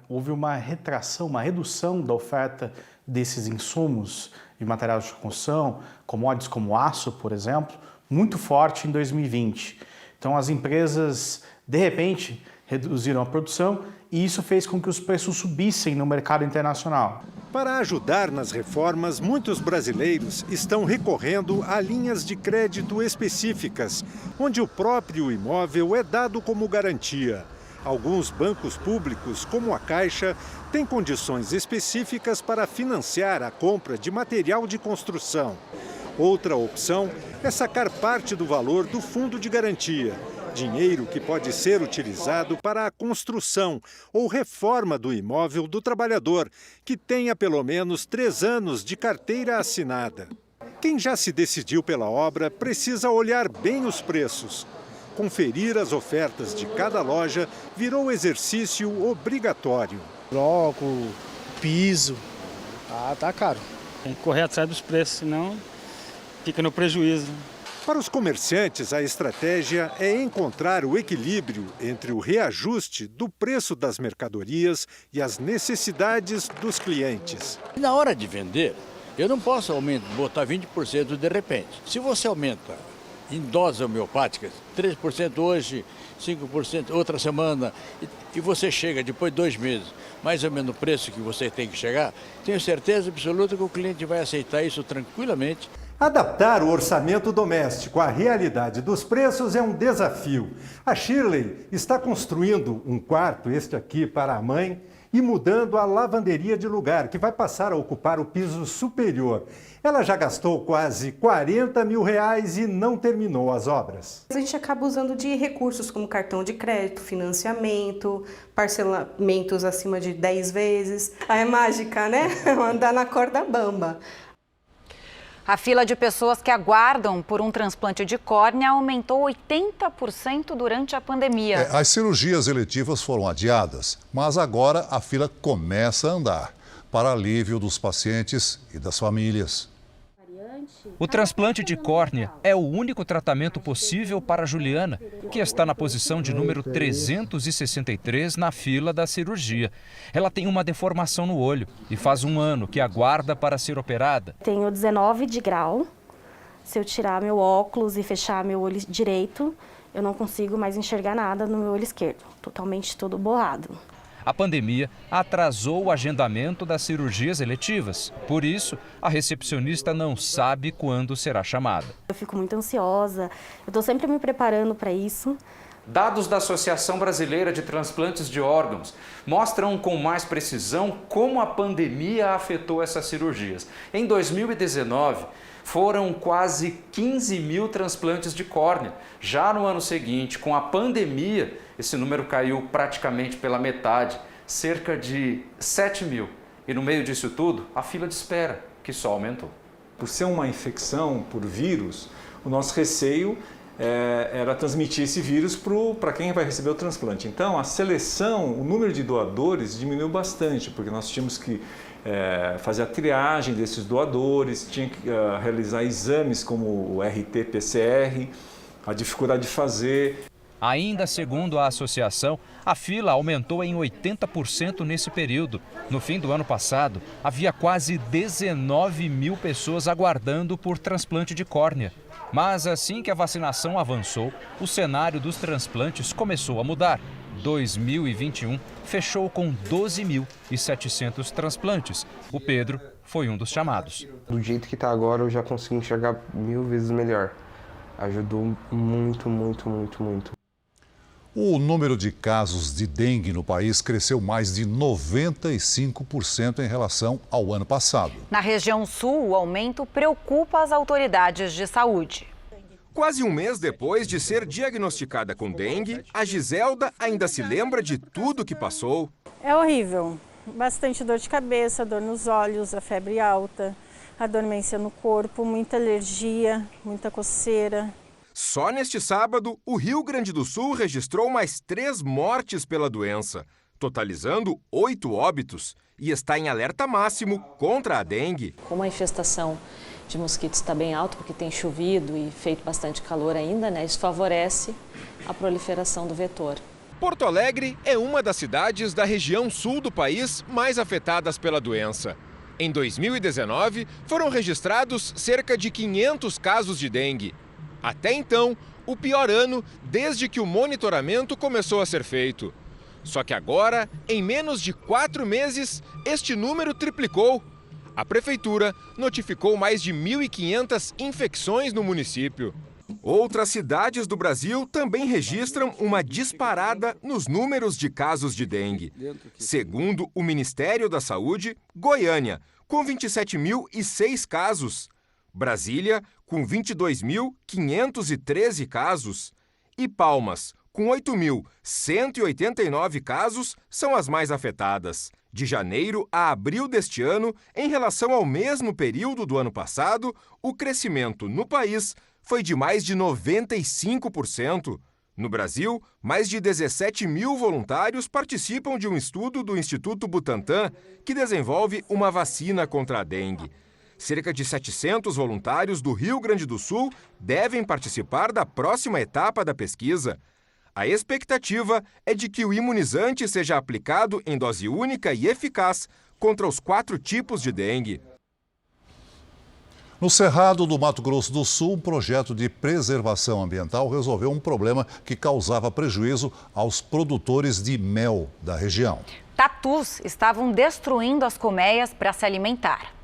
houve uma retração, uma redução da oferta desses insumos de materiais de construção, commodities como aço, por exemplo, muito forte em 2020. Então as empresas, de repente, reduziram a produção e isso fez com que os preços subissem no mercado internacional. Para ajudar nas reformas, muitos brasileiros estão recorrendo a linhas de crédito específicas, onde o próprio imóvel é dado como garantia. Alguns bancos públicos, como a Caixa, têm condições específicas para financiar a compra de material de construção. Outra opção é sacar parte do valor do fundo de garantia, dinheiro que pode ser utilizado para a construção ou reforma do imóvel do trabalhador, que tenha pelo menos 3 anos de carteira assinada. Quem já se decidiu pela obra precisa olhar bem os preços. Conferir as ofertas de cada loja virou exercício obrigatório. Bloco, piso, tá caro. Tem que correr atrás dos preços, senão fica no prejuízo. Para os comerciantes, a estratégia é encontrar o equilíbrio entre o reajuste do preço das mercadorias e as necessidades dos clientes. Na hora de vender, eu não posso botar 20% de repente. Se você aumenta em doses homeopáticas, 3% hoje, 5% outra semana, e você chega depois de 2 meses, mais ou menos no preço que você tem que chegar, tenho certeza absoluta que o cliente vai aceitar isso tranquilamente. Adaptar o orçamento doméstico à realidade dos preços é um desafio. A Shirley está construindo um quarto, este aqui, para a mãe, e mudando a lavanderia de lugar, que vai passar a ocupar o piso superior. Ela já gastou quase R$40 mil e não terminou as obras. A gente acaba usando de recursos como cartão de crédito, financiamento, parcelamentos acima de 10 vezes. É mágica, né? Andar na corda bamba. A fila de pessoas que aguardam por um transplante de córnea aumentou 80% durante a pandemia. As cirurgias eletivas foram adiadas, mas agora a fila começa a andar, para alívio dos pacientes e das famílias. O transplante de córnea é o único tratamento possível para Juliana, que está na posição de número 363 na fila da cirurgia. Ela tem uma deformação no olho e faz 1 ano que aguarda para ser operada. Tenho 19 de grau. Se eu tirar meu óculos e fechar meu olho direito, eu não consigo mais enxergar nada no meu olho esquerdo. Totalmente todo borrado. A pandemia atrasou o agendamento das cirurgias eletivas. Por isso, a recepcionista não sabe quando será chamada. Eu fico muito ansiosa, eu estou sempre me preparando para isso. Dados da Associação Brasileira de Transplantes de Órgãos mostram com mais precisão como a pandemia afetou essas cirurgias. Em 2019, foram quase 15 mil transplantes de córnea. Já no ano seguinte, com a pandemia, esse número caiu praticamente pela metade, cerca de 7 mil. E no meio disso tudo, a fila de espera, que só aumentou. Por ser uma infecção por vírus, o nosso receio era transmitir esse vírus para quem vai receber o transplante. Então, a seleção, o número de doadores diminuiu bastante, porque nós tínhamos que fazer a triagem desses doadores, tinha que realizar exames como o RT-PCR, a dificuldade de fazer. Ainda segundo a associação, a fila aumentou em 80% nesse período. No fim do ano passado, havia quase 19 mil pessoas aguardando por transplante de córnea. Mas assim que a vacinação avançou, o cenário dos transplantes começou a mudar. 2021 fechou com 12.700 transplantes. O Pedro foi um dos chamados. Do jeito que está agora, eu já consigo enxergar 1000 vezes melhor. Ajudou muito, muito, muito, muito. O número de casos de dengue no país cresceu mais de 95% em relação ao ano passado. Na região sul, o aumento preocupa as autoridades de saúde. Quase um mês depois de ser diagnosticada com dengue, a Giselda ainda se lembra de tudo que passou. É horrível. Bastante dor de cabeça, dor nos olhos, a febre alta, a dormência no corpo, muita alergia, muita coceira. Só neste sábado, o Rio Grande do Sul registrou mais 3 mortes pela doença, totalizando 8 óbitos, e está em alerta máximo contra a dengue. Como a infestação de mosquitos está bem alta, porque tem chovido e feito bastante calor ainda, né? Isso favorece a proliferação do vetor. Porto Alegre é uma das cidades da região sul do país mais afetadas pela doença. Em 2019, foram registrados cerca de 500 casos de dengue. Até então, o pior ano desde que o monitoramento começou a ser feito. Só que agora, em menos de 4 meses, este número triplicou. A prefeitura notificou mais de 1.500 infecções no município. Outras cidades do Brasil também registram uma disparada nos números de casos de dengue. Segundo o Ministério da Saúde, Goiânia, com 27.006 casos. Brasília, com 22.513 casos. E Palmas, com 8.189 casos, são as mais afetadas. De janeiro a abril deste ano, em relação ao mesmo período do ano passado, o crescimento no país foi de mais de 95%. No Brasil, mais de 17 mil voluntários participam de um estudo do Instituto Butantan, que desenvolve uma vacina contra a dengue. Cerca de 700 voluntários do Rio Grande do Sul devem participar da próxima etapa da pesquisa. A expectativa é de que o imunizante seja aplicado em dose única e eficaz contra os 4 tipos de dengue. No Cerrado do Mato Grosso do Sul, um projeto de preservação ambiental resolveu um problema que causava prejuízo aos produtores de mel da região. Tatus estavam destruindo as colmeias para se alimentar.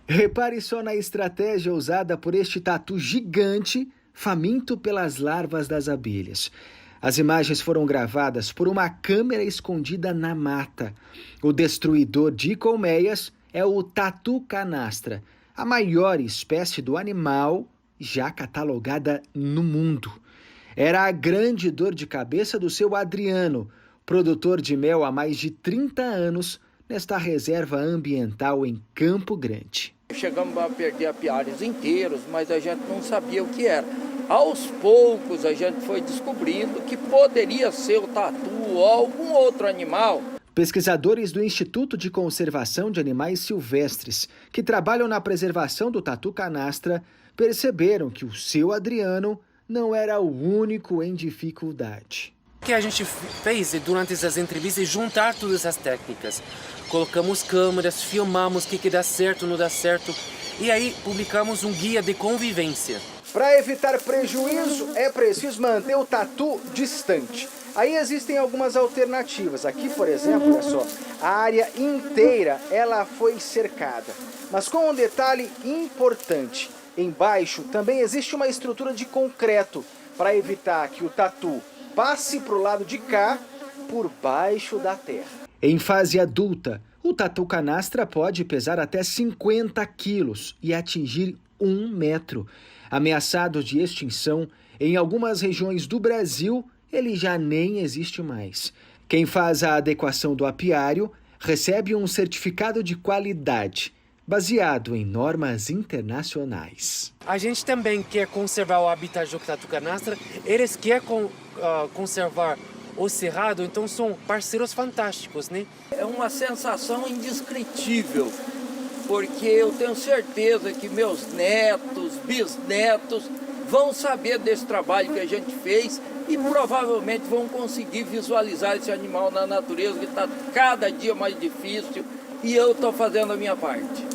Repare só na estratégia usada por este tatu gigante, faminto pelas larvas das abelhas. As imagens foram gravadas por uma câmera escondida na mata. O destruidor de colmeias é o tatu canastra, a maior espécie do animal já catalogada no mundo. Era a grande dor de cabeça do seu Adriano, produtor de mel há mais de 30 anos, nesta reserva ambiental em Campo Grande. Chegamos a perder apiários inteiros, mas a gente não sabia o que era. Aos poucos a gente foi descobrindo que poderia ser o tatu ou algum outro animal. Pesquisadores do Instituto de Conservação de Animais Silvestres, que trabalham na preservação do tatu canastra, perceberam que o seu Adriano não era o único em dificuldade. O que a gente fez durante essas entrevistas é juntar todas as técnicas. Colocamos câmeras, filmamos o que dá certo, não dá certo, e aí publicamos um guia de convivência. Para evitar prejuízo, é preciso manter o tatu distante. Aí existem algumas alternativas. Aqui, por exemplo, olha só, a área inteira ela foi cercada. Mas com um detalhe importante, embaixo também existe uma estrutura de concreto para evitar que o tatu passe para o lado de cá, por baixo da terra. Em fase adulta, o tatu canastra pode pesar até 50 quilos e atingir 1 metro. Ameaçado de extinção, em algumas regiões do Brasil, ele já nem existe mais. Quem faz a adequação do apiário recebe um certificado de qualidade, baseado em normas internacionais. A gente também quer conservar o habitat do tatu canastra, eles querem conservar o cerrado, então são parceiros fantásticos, né? É uma sensação indescritível, porque eu tenho certeza que meus netos, bisnetos vão saber desse trabalho que a gente fez e provavelmente vão conseguir visualizar esse animal na natureza, que está cada dia mais difícil, e eu estou fazendo a minha parte.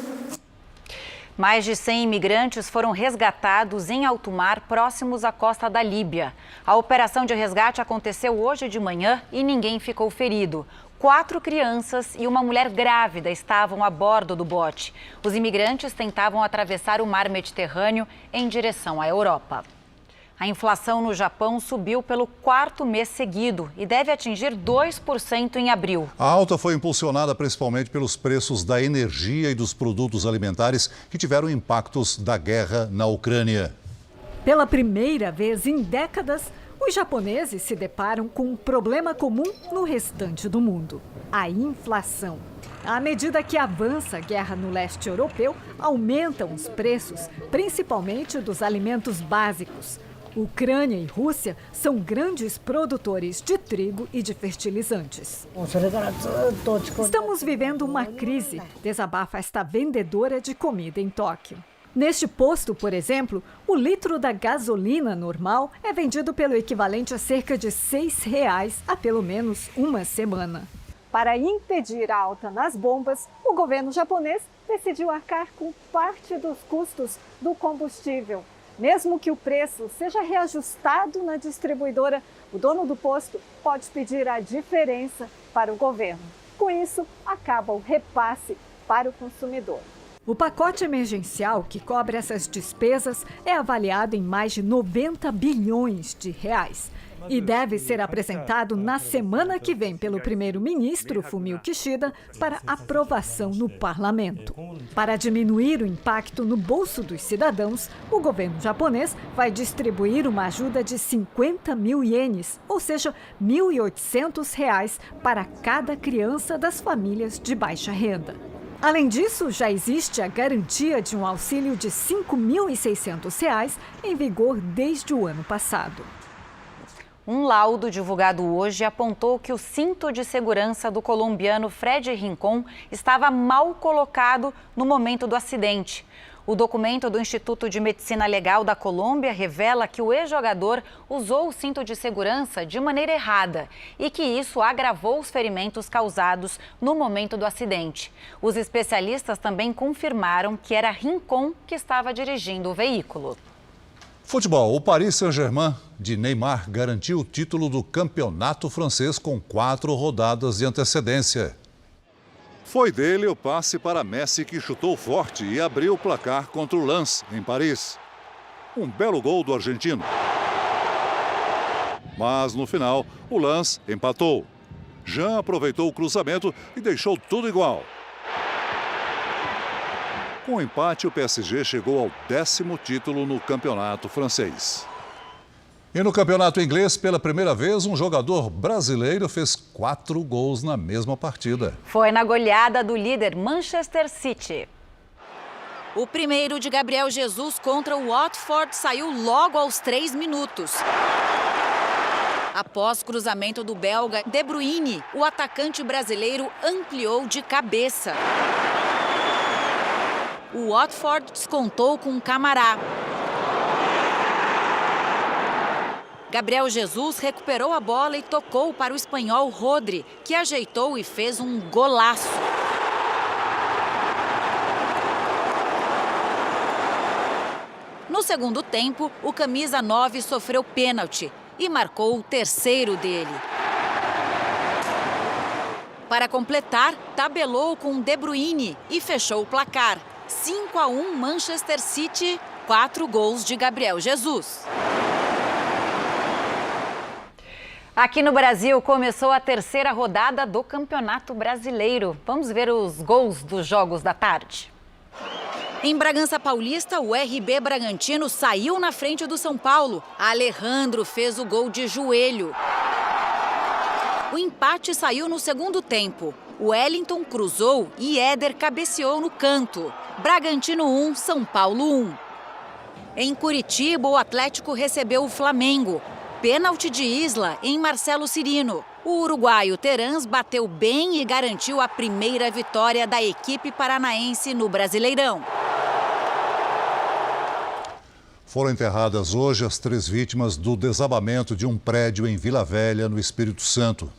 Mais de 100 imigrantes foram resgatados em alto mar, próximos à costa da Líbia. A operação de resgate aconteceu hoje de manhã e ninguém ficou ferido. 4 crianças e uma mulher grávida estavam a bordo do bote. Os imigrantes tentavam atravessar o mar Mediterrâneo em direção à Europa. A inflação no Japão subiu pelo 4º mês seguido e deve atingir 2% em abril. A alta foi impulsionada principalmente pelos preços da energia e dos produtos alimentares que tiveram impactos da guerra na Ucrânia. Pela primeira vez em décadas, os japoneses se deparam com um problema comum no restante do mundo: a inflação. À medida que avança a guerra no leste europeu, aumentam os preços, principalmente dos alimentos básicos. Ucrânia e Rússia são grandes produtores de trigo e de fertilizantes. Estamos vivendo uma crise, desabafa esta vendedora de comida em Tóquio. Neste posto, por exemplo, o litro da gasolina normal é vendido pelo equivalente a cerca de R$ 6 há pelo menos uma semana. Para impedir a alta nas bombas, o governo japonês decidiu arcar com parte dos custos do combustível. Mesmo que o preço seja reajustado na distribuidora, o dono do posto pode pedir a diferença para o governo. Com isso, acaba o repasse para o consumidor. O pacote emergencial que cobre essas despesas é avaliado em mais de 90 bilhões de reais e deve ser apresentado na semana que vem pelo primeiro-ministro Fumio Kishida para aprovação no parlamento. Para diminuir o impacto no bolso dos cidadãos, o governo japonês vai distribuir uma ajuda de 50 mil ienes, ou seja, R$ 1.800 para cada criança das famílias de baixa renda. Além disso, já existe a garantia de um auxílio de R$ 5.600 em vigor desde o ano passado. Um laudo divulgado hoje apontou que o cinto de segurança do colombiano Fred Rincón estava mal colocado no momento do acidente. O documento do Instituto de Medicina Legal da Colômbia revela que o ex-jogador usou o cinto de segurança de maneira errada e que isso agravou os ferimentos causados no momento do acidente. Os especialistas também confirmaram que era Rincón que estava dirigindo o veículo. Futebol. O Paris Saint-Germain de Neymar garantiu o título do campeonato francês com 4 rodadas de antecedência. Foi dele o passe para Messi, que chutou forte e abriu o placar contra o Lens, em Paris. Um belo gol do argentino. Mas no final, o Lens empatou. Jean aproveitou o cruzamento e deixou tudo igual. Com o empate, o PSG chegou ao 10º título no campeonato francês. E no campeonato inglês, pela primeira vez, um jogador brasileiro fez 4 gols na mesma partida. Foi na goleada do líder Manchester City. O primeiro de Gabriel Jesus contra o Watford saiu logo aos 3 minutos. Após cruzamento do belga De Bruyne, o atacante brasileiro ampliou de cabeça. O Watford descontou com Camará. Gabriel Jesus recuperou a bola e tocou para o espanhol Rodri, que ajeitou e fez um golaço. No segundo tempo, o camisa 9 sofreu pênalti e marcou o terceiro dele. Para completar, tabelou com De Bruyne e fechou o placar. 5-1 Manchester City, 4 gols de Gabriel Jesus. Aqui no Brasil começou a terceira rodada do Campeonato Brasileiro. Vamos ver os gols dos jogos da tarde. Em Bragança Paulista, o RB Bragantino saiu na frente do São Paulo. Alejandro fez o gol de joelho. O empate saiu no segundo tempo. O Wellington cruzou e Éder cabeceou no canto. Bragantino 1, São Paulo 1. Em Curitiba, o Atlético recebeu o Flamengo. Pênalti de Isla em Marcelo Cirino. O uruguaio Terans bateu bem e garantiu a primeira vitória da equipe paranaense no Brasileirão. Foram enterradas hoje as 3 vítimas do desabamento de um prédio em Vila Velha, no Espírito Santo.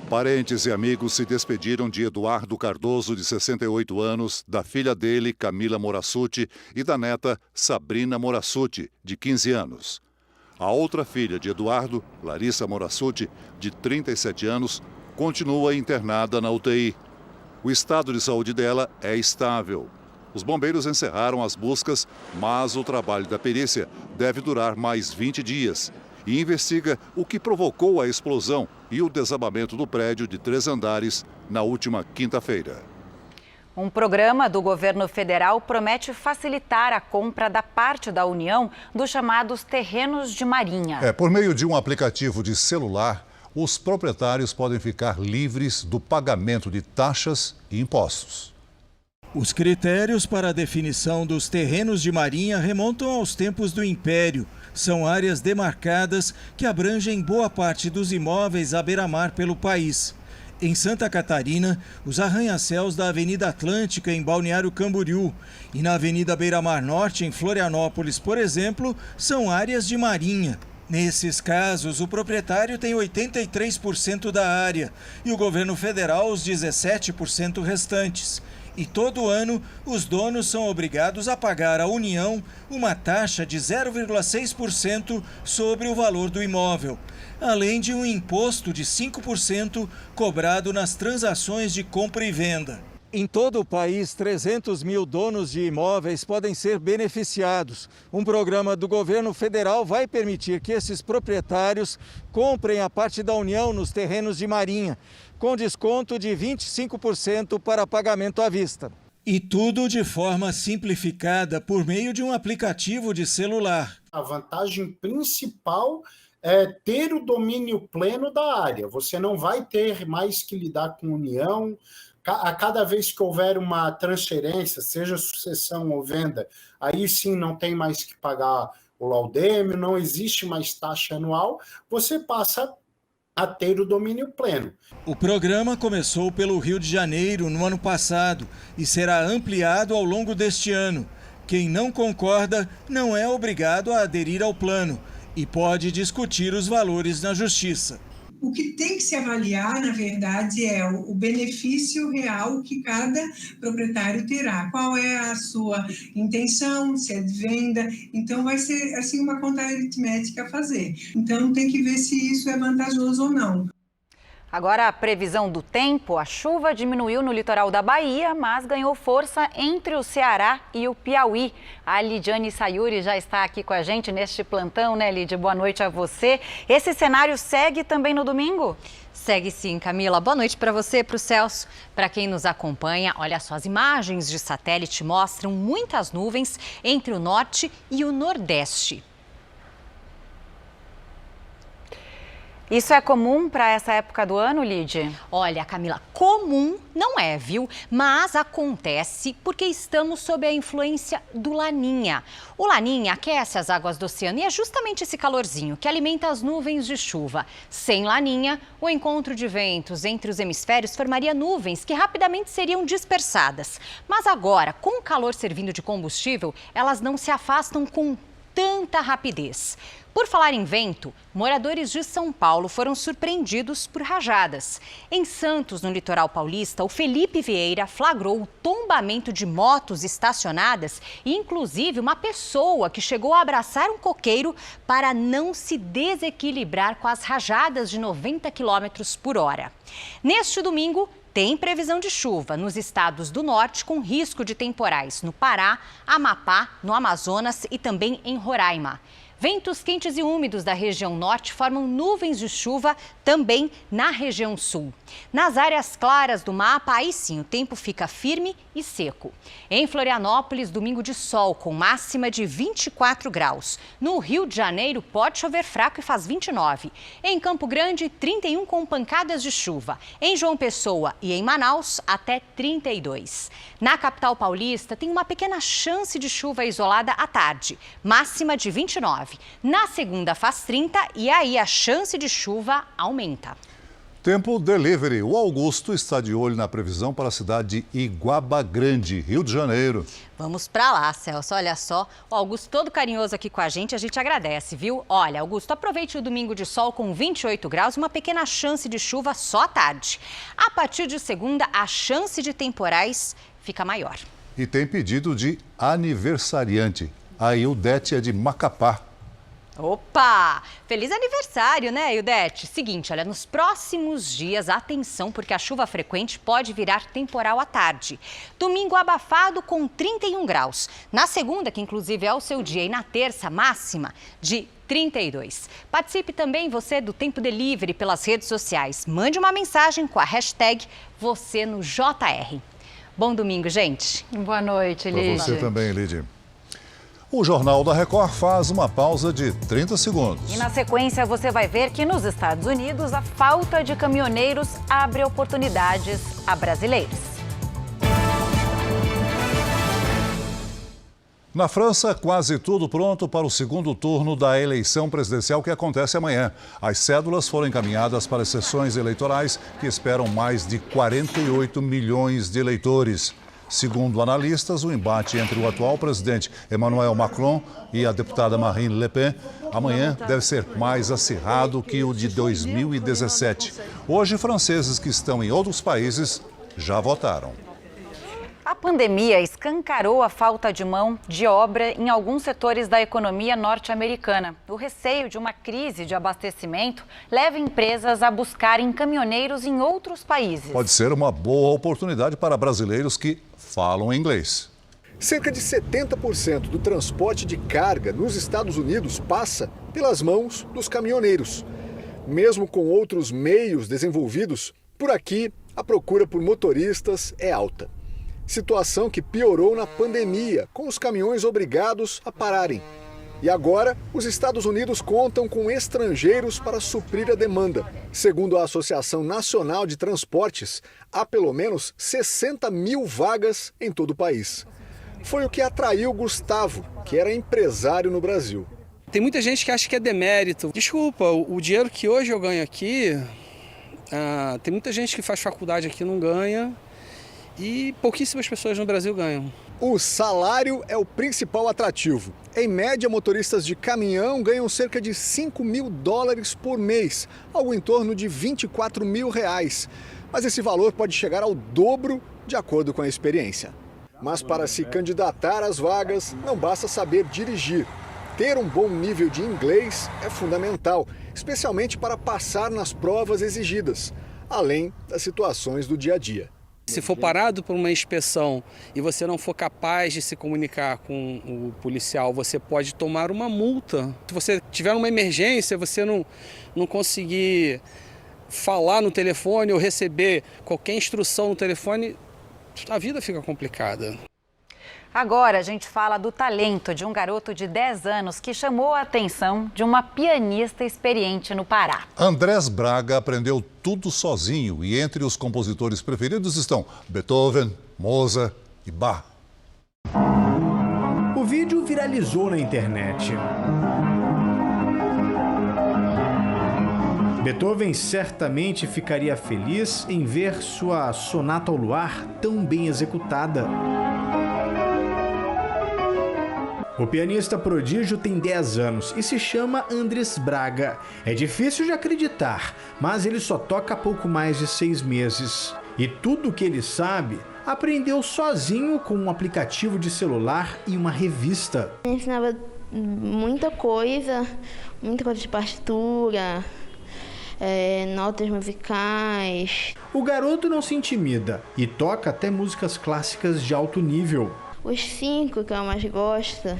Parentes e amigos se despediram de Eduardo Cardoso, de 68 anos, da filha dele, Camila Morassuti, e da neta, Sabrina Morassuti, de 15 anos. A outra filha de Eduardo, Larissa Morassuti, de 37 anos, continua internada na UTI. O estado de saúde dela é estável. Os bombeiros encerraram as buscas, mas o trabalho da perícia deve durar mais 20 dias e investiga o que provocou a explosão e o desabamento do prédio de 3 andares na última quinta-feira. Um programa do governo federal promete facilitar a compra da parte da União dos chamados terrenos de marinha. Por meio de um aplicativo de celular, os proprietários podem ficar livres do pagamento de taxas e impostos. Os critérios para a definição dos terrenos de marinha remontam aos tempos do Império. São áreas demarcadas que abrangem boa parte dos imóveis à beira-mar pelo país. Em Santa Catarina, os arranha-céus da Avenida Atlântica, em Balneário Camboriú, e na Avenida Beira-Mar Norte, em Florianópolis, por exemplo, são áreas de marinha. Nesses casos, o proprietário tem 83% da área e o governo federal os 17% restantes. E todo ano, os donos são obrigados a pagar à União uma taxa de 0,6% sobre o valor do imóvel, além de um imposto de 5% cobrado nas transações de compra e venda. Em todo o país, 300 mil donos de imóveis podem ser beneficiados. Um programa do governo federal vai permitir que esses proprietários comprem a parte da União nos terrenos de Marinha, com desconto de 25% para pagamento à vista. E tudo de forma simplificada por meio de um aplicativo de celular. A vantagem principal é ter o domínio pleno da área. Você não vai ter mais que lidar com união. A cada vez que houver uma transferência, seja sucessão ou venda, aí sim não tem mais que pagar o laudêmio, não existe mais taxa anual, você passa a ter o domínio pleno. O programa começou pelo Rio de Janeiro no ano passado e será ampliado ao longo deste ano. Quem não concorda não é obrigado a aderir ao plano e pode discutir os valores na justiça. O que tem que se avaliar, na verdade, é o benefício real que cada proprietário terá. Qual é a sua intenção, se é de venda. Então, vai ser assim uma conta aritmética a fazer. Então, tem que ver se isso é vantajoso ou não. Agora, a previsão do tempo: a chuva diminuiu no litoral da Bahia, mas ganhou força entre o Ceará e o Piauí. A Lidiane Sayuri já está aqui com a gente neste plantão, né, Lid? Boa noite a você. Esse cenário segue também no domingo? Segue sim, Camila. Boa noite para você, para o Celso, para quem nos acompanha. Olha só, as imagens de satélite mostram muitas nuvens entre o norte e o nordeste. Isso é comum para essa época do ano, Lid? Olha, Camila, comum não é, viu? Mas acontece porque estamos sob a influência do Laninha. O Laninha aquece as águas do oceano e é justamente esse calorzinho que alimenta as nuvens de chuva. Sem Laninha, o encontro de ventos entre os hemisférios formaria nuvens que rapidamente seriam dispersadas. Mas agora, com o calor servindo de combustível, elas não se afastam com tanta rapidez. Por falar em vento, moradores de São Paulo foram surpreendidos por rajadas. Em Santos, no litoral paulista, o Felipe Vieira flagrou o tombamento de motos estacionadas e, inclusive, uma pessoa que chegou a abraçar um coqueiro para não se desequilibrar com as rajadas de 90 km por hora. Neste domingo, tem previsão de chuva nos estados do norte, com risco de temporais no Pará, Amapá, no Amazonas e também em Roraima. Ventos quentes e úmidos da região norte formam nuvens de chuva também na região sul. Nas áreas claras do mapa, aí sim, o tempo fica firme e seco. Em Florianópolis, domingo de sol, com máxima de 24 graus. No Rio de Janeiro, pode chover fraco e faz 29. Em Campo Grande, 31 com pancadas de chuva. Em João Pessoa e em Manaus, até 32. Na capital paulista, tem uma pequena chance de chuva isolada à tarde. Máxima de 29. Na segunda faz 30 e aí a chance de chuva aumenta. Tempo Delivery. O Augusto está de olho na previsão para a cidade de Iguaba Grande, Rio de Janeiro. Vamos para lá, Celso. Olha só, o Augusto todo carinhoso aqui com a gente agradece, viu? Olha, Augusto, aproveite o domingo de sol com 28 graus e uma pequena chance de chuva só à tarde. A partir de segunda, a chance de temporais fica maior. E tem pedido de aniversariante. A Ildete é de Macapá. Opa! Feliz aniversário, né, Ildete? Seguinte, olha, nos próximos dias, atenção, porque a chuva frequente pode virar temporal à tarde. Domingo abafado com 31 graus. Na segunda, que inclusive é o seu dia, e na terça, máxima de 32. Participe também você do Tempo Delivery pelas redes sociais. Mande uma mensagem com a hashtag #VocêNoJR. Bom domingo, gente. Boa noite, Lídia. Para você também, Lídia. O Jornal da Record faz uma pausa de 30 segundos. E na sequência você vai ver que nos Estados Unidos a falta de caminhoneiros abre oportunidades a brasileiros. Na França, quase tudo pronto para o segundo turno da eleição presidencial que acontece amanhã. As cédulas foram encaminhadas para as sessões eleitorais que esperam mais de 48 milhões de eleitores. Segundo analistas, o embate entre o atual presidente Emmanuel Macron e a deputada Marine Le Pen amanhã deve ser mais acirrado que o de 2017. Hoje, franceses que estão em outros países já votaram. pandemia escancarou a falta de mão de obra em alguns setores da economia norte-americana. O receio de uma crise de abastecimento leva empresas a buscarem caminhoneiros em outros países. Pode ser uma boa oportunidade para brasileiros que falam inglês. Cerca de 70% do transporte de carga nos Estados Unidos passa pelas mãos dos caminhoneiros. Mesmo com outros meios desenvolvidos, por aqui a procura por motoristas é alta. Situação que piorou na pandemia, com os caminhões obrigados a pararem. E agora, os Estados Unidos contam com estrangeiros para suprir a demanda. Segundo a Associação Nacional de Transportes, há pelo menos 60 mil vagas em todo o país. Foi o que atraiu Gustavo, que era empresário no Brasil. Tem muita gente que acha que é demérito. Desculpa, o dinheiro que hoje eu ganho aqui, tem muita gente que faz faculdade aqui e não ganha. E pouquíssimas pessoas no Brasil ganham. O salário é o principal atrativo. Em média, motoristas de caminhão ganham cerca de $5 mil por mês, algo em torno de R$24 mil. Mas esse valor pode chegar ao dobro de acordo com a experiência. Mas para se candidatar às vagas, não basta saber dirigir. Ter um bom nível de inglês é fundamental, especialmente para passar nas provas exigidas, além das situações do dia a dia. Se for parado por uma inspeção e você não for capaz de se comunicar com o policial, você pode tomar uma multa. Se você tiver uma emergência, você não conseguir falar no telefone ou receber qualquer instrução no telefone, a vida fica complicada. Agora a gente fala do talento de um garoto de 10 anos que chamou a atenção de uma pianista experiente no Pará. Andrés Braga aprendeu tudo sozinho e entre os compositores preferidos estão Beethoven, Mozart e Bach. O vídeo viralizou na internet. Beethoven certamente ficaria feliz em ver sua Sonata ao Luar tão bem executada. O pianista prodígio tem 10 anos e se chama Andrés Braga. É difícil de acreditar, mas ele só toca há pouco mais de 6 meses. E tudo o que ele sabe, aprendeu sozinho com um aplicativo de celular e uma revista. Me ensinava muita coisa de partitura, notas musicais. O garoto não se intimida e toca até músicas clássicas de alto nível. Os 5 que eu mais gosto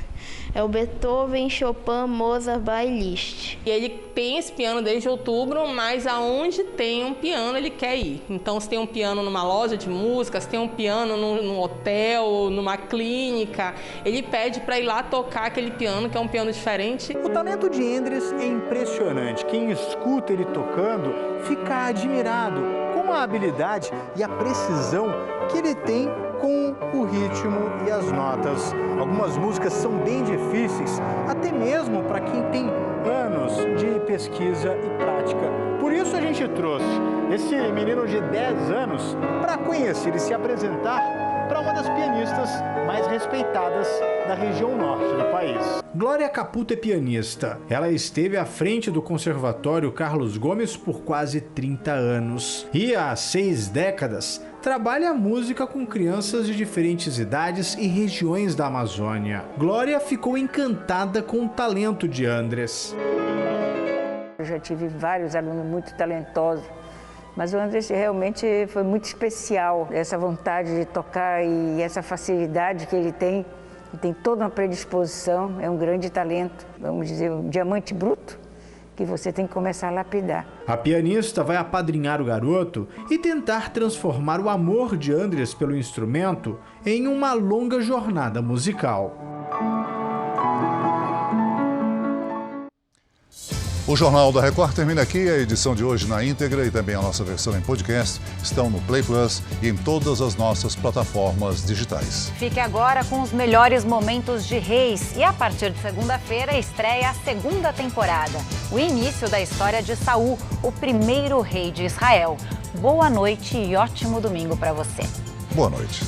é o Beethoven, Chopin, Mozart, Bach e Liszt. E ele tem esse piano desde outubro, mas aonde tem um piano ele quer ir. Então se tem um piano numa loja de música, se tem um piano num hotel, numa clínica, ele pede para ir lá tocar aquele piano, que é um piano diferente. O talento de Andrés é impressionante. Quem escuta ele tocando fica admirado com a habilidade e a precisão que ele tem com o ritmo e as notas. Algumas músicas são bem difíceis, até mesmo para quem tem anos de pesquisa e prática. Por isso a gente trouxe esse menino de 10 anos para conhecer e se apresentar para uma das pianistas mais respeitadas da região norte do país. Glória Caputo é pianista. Ela esteve à frente do Conservatório Carlos Gomes por quase 30 anos. E há 6 décadas trabalha a música com crianças de diferentes idades e regiões da Amazônia. Glória ficou encantada com o talento de Andrés. Eu já tive vários alunos muito talentosos, mas o Andrés realmente foi muito especial. Essa vontade de tocar e essa facilidade que ele tem toda uma predisposição, é um grande talento, vamos dizer, um diamante bruto, que você tem que começar a lapidar. A pianista vai apadrinhar o garoto e tentar transformar o amor de Andrés pelo instrumento em uma longa jornada musical. O Jornal da Record termina aqui. A edição de hoje na íntegra e também a nossa versão em podcast estão no Play Plus e em todas as nossas plataformas digitais. Fique agora com os melhores momentos de Reis e a partir de segunda-feira estreia a 2ª temporada, o início da história de Saul, o primeiro rei de Israel. Boa noite e ótimo domingo para você. Boa noite.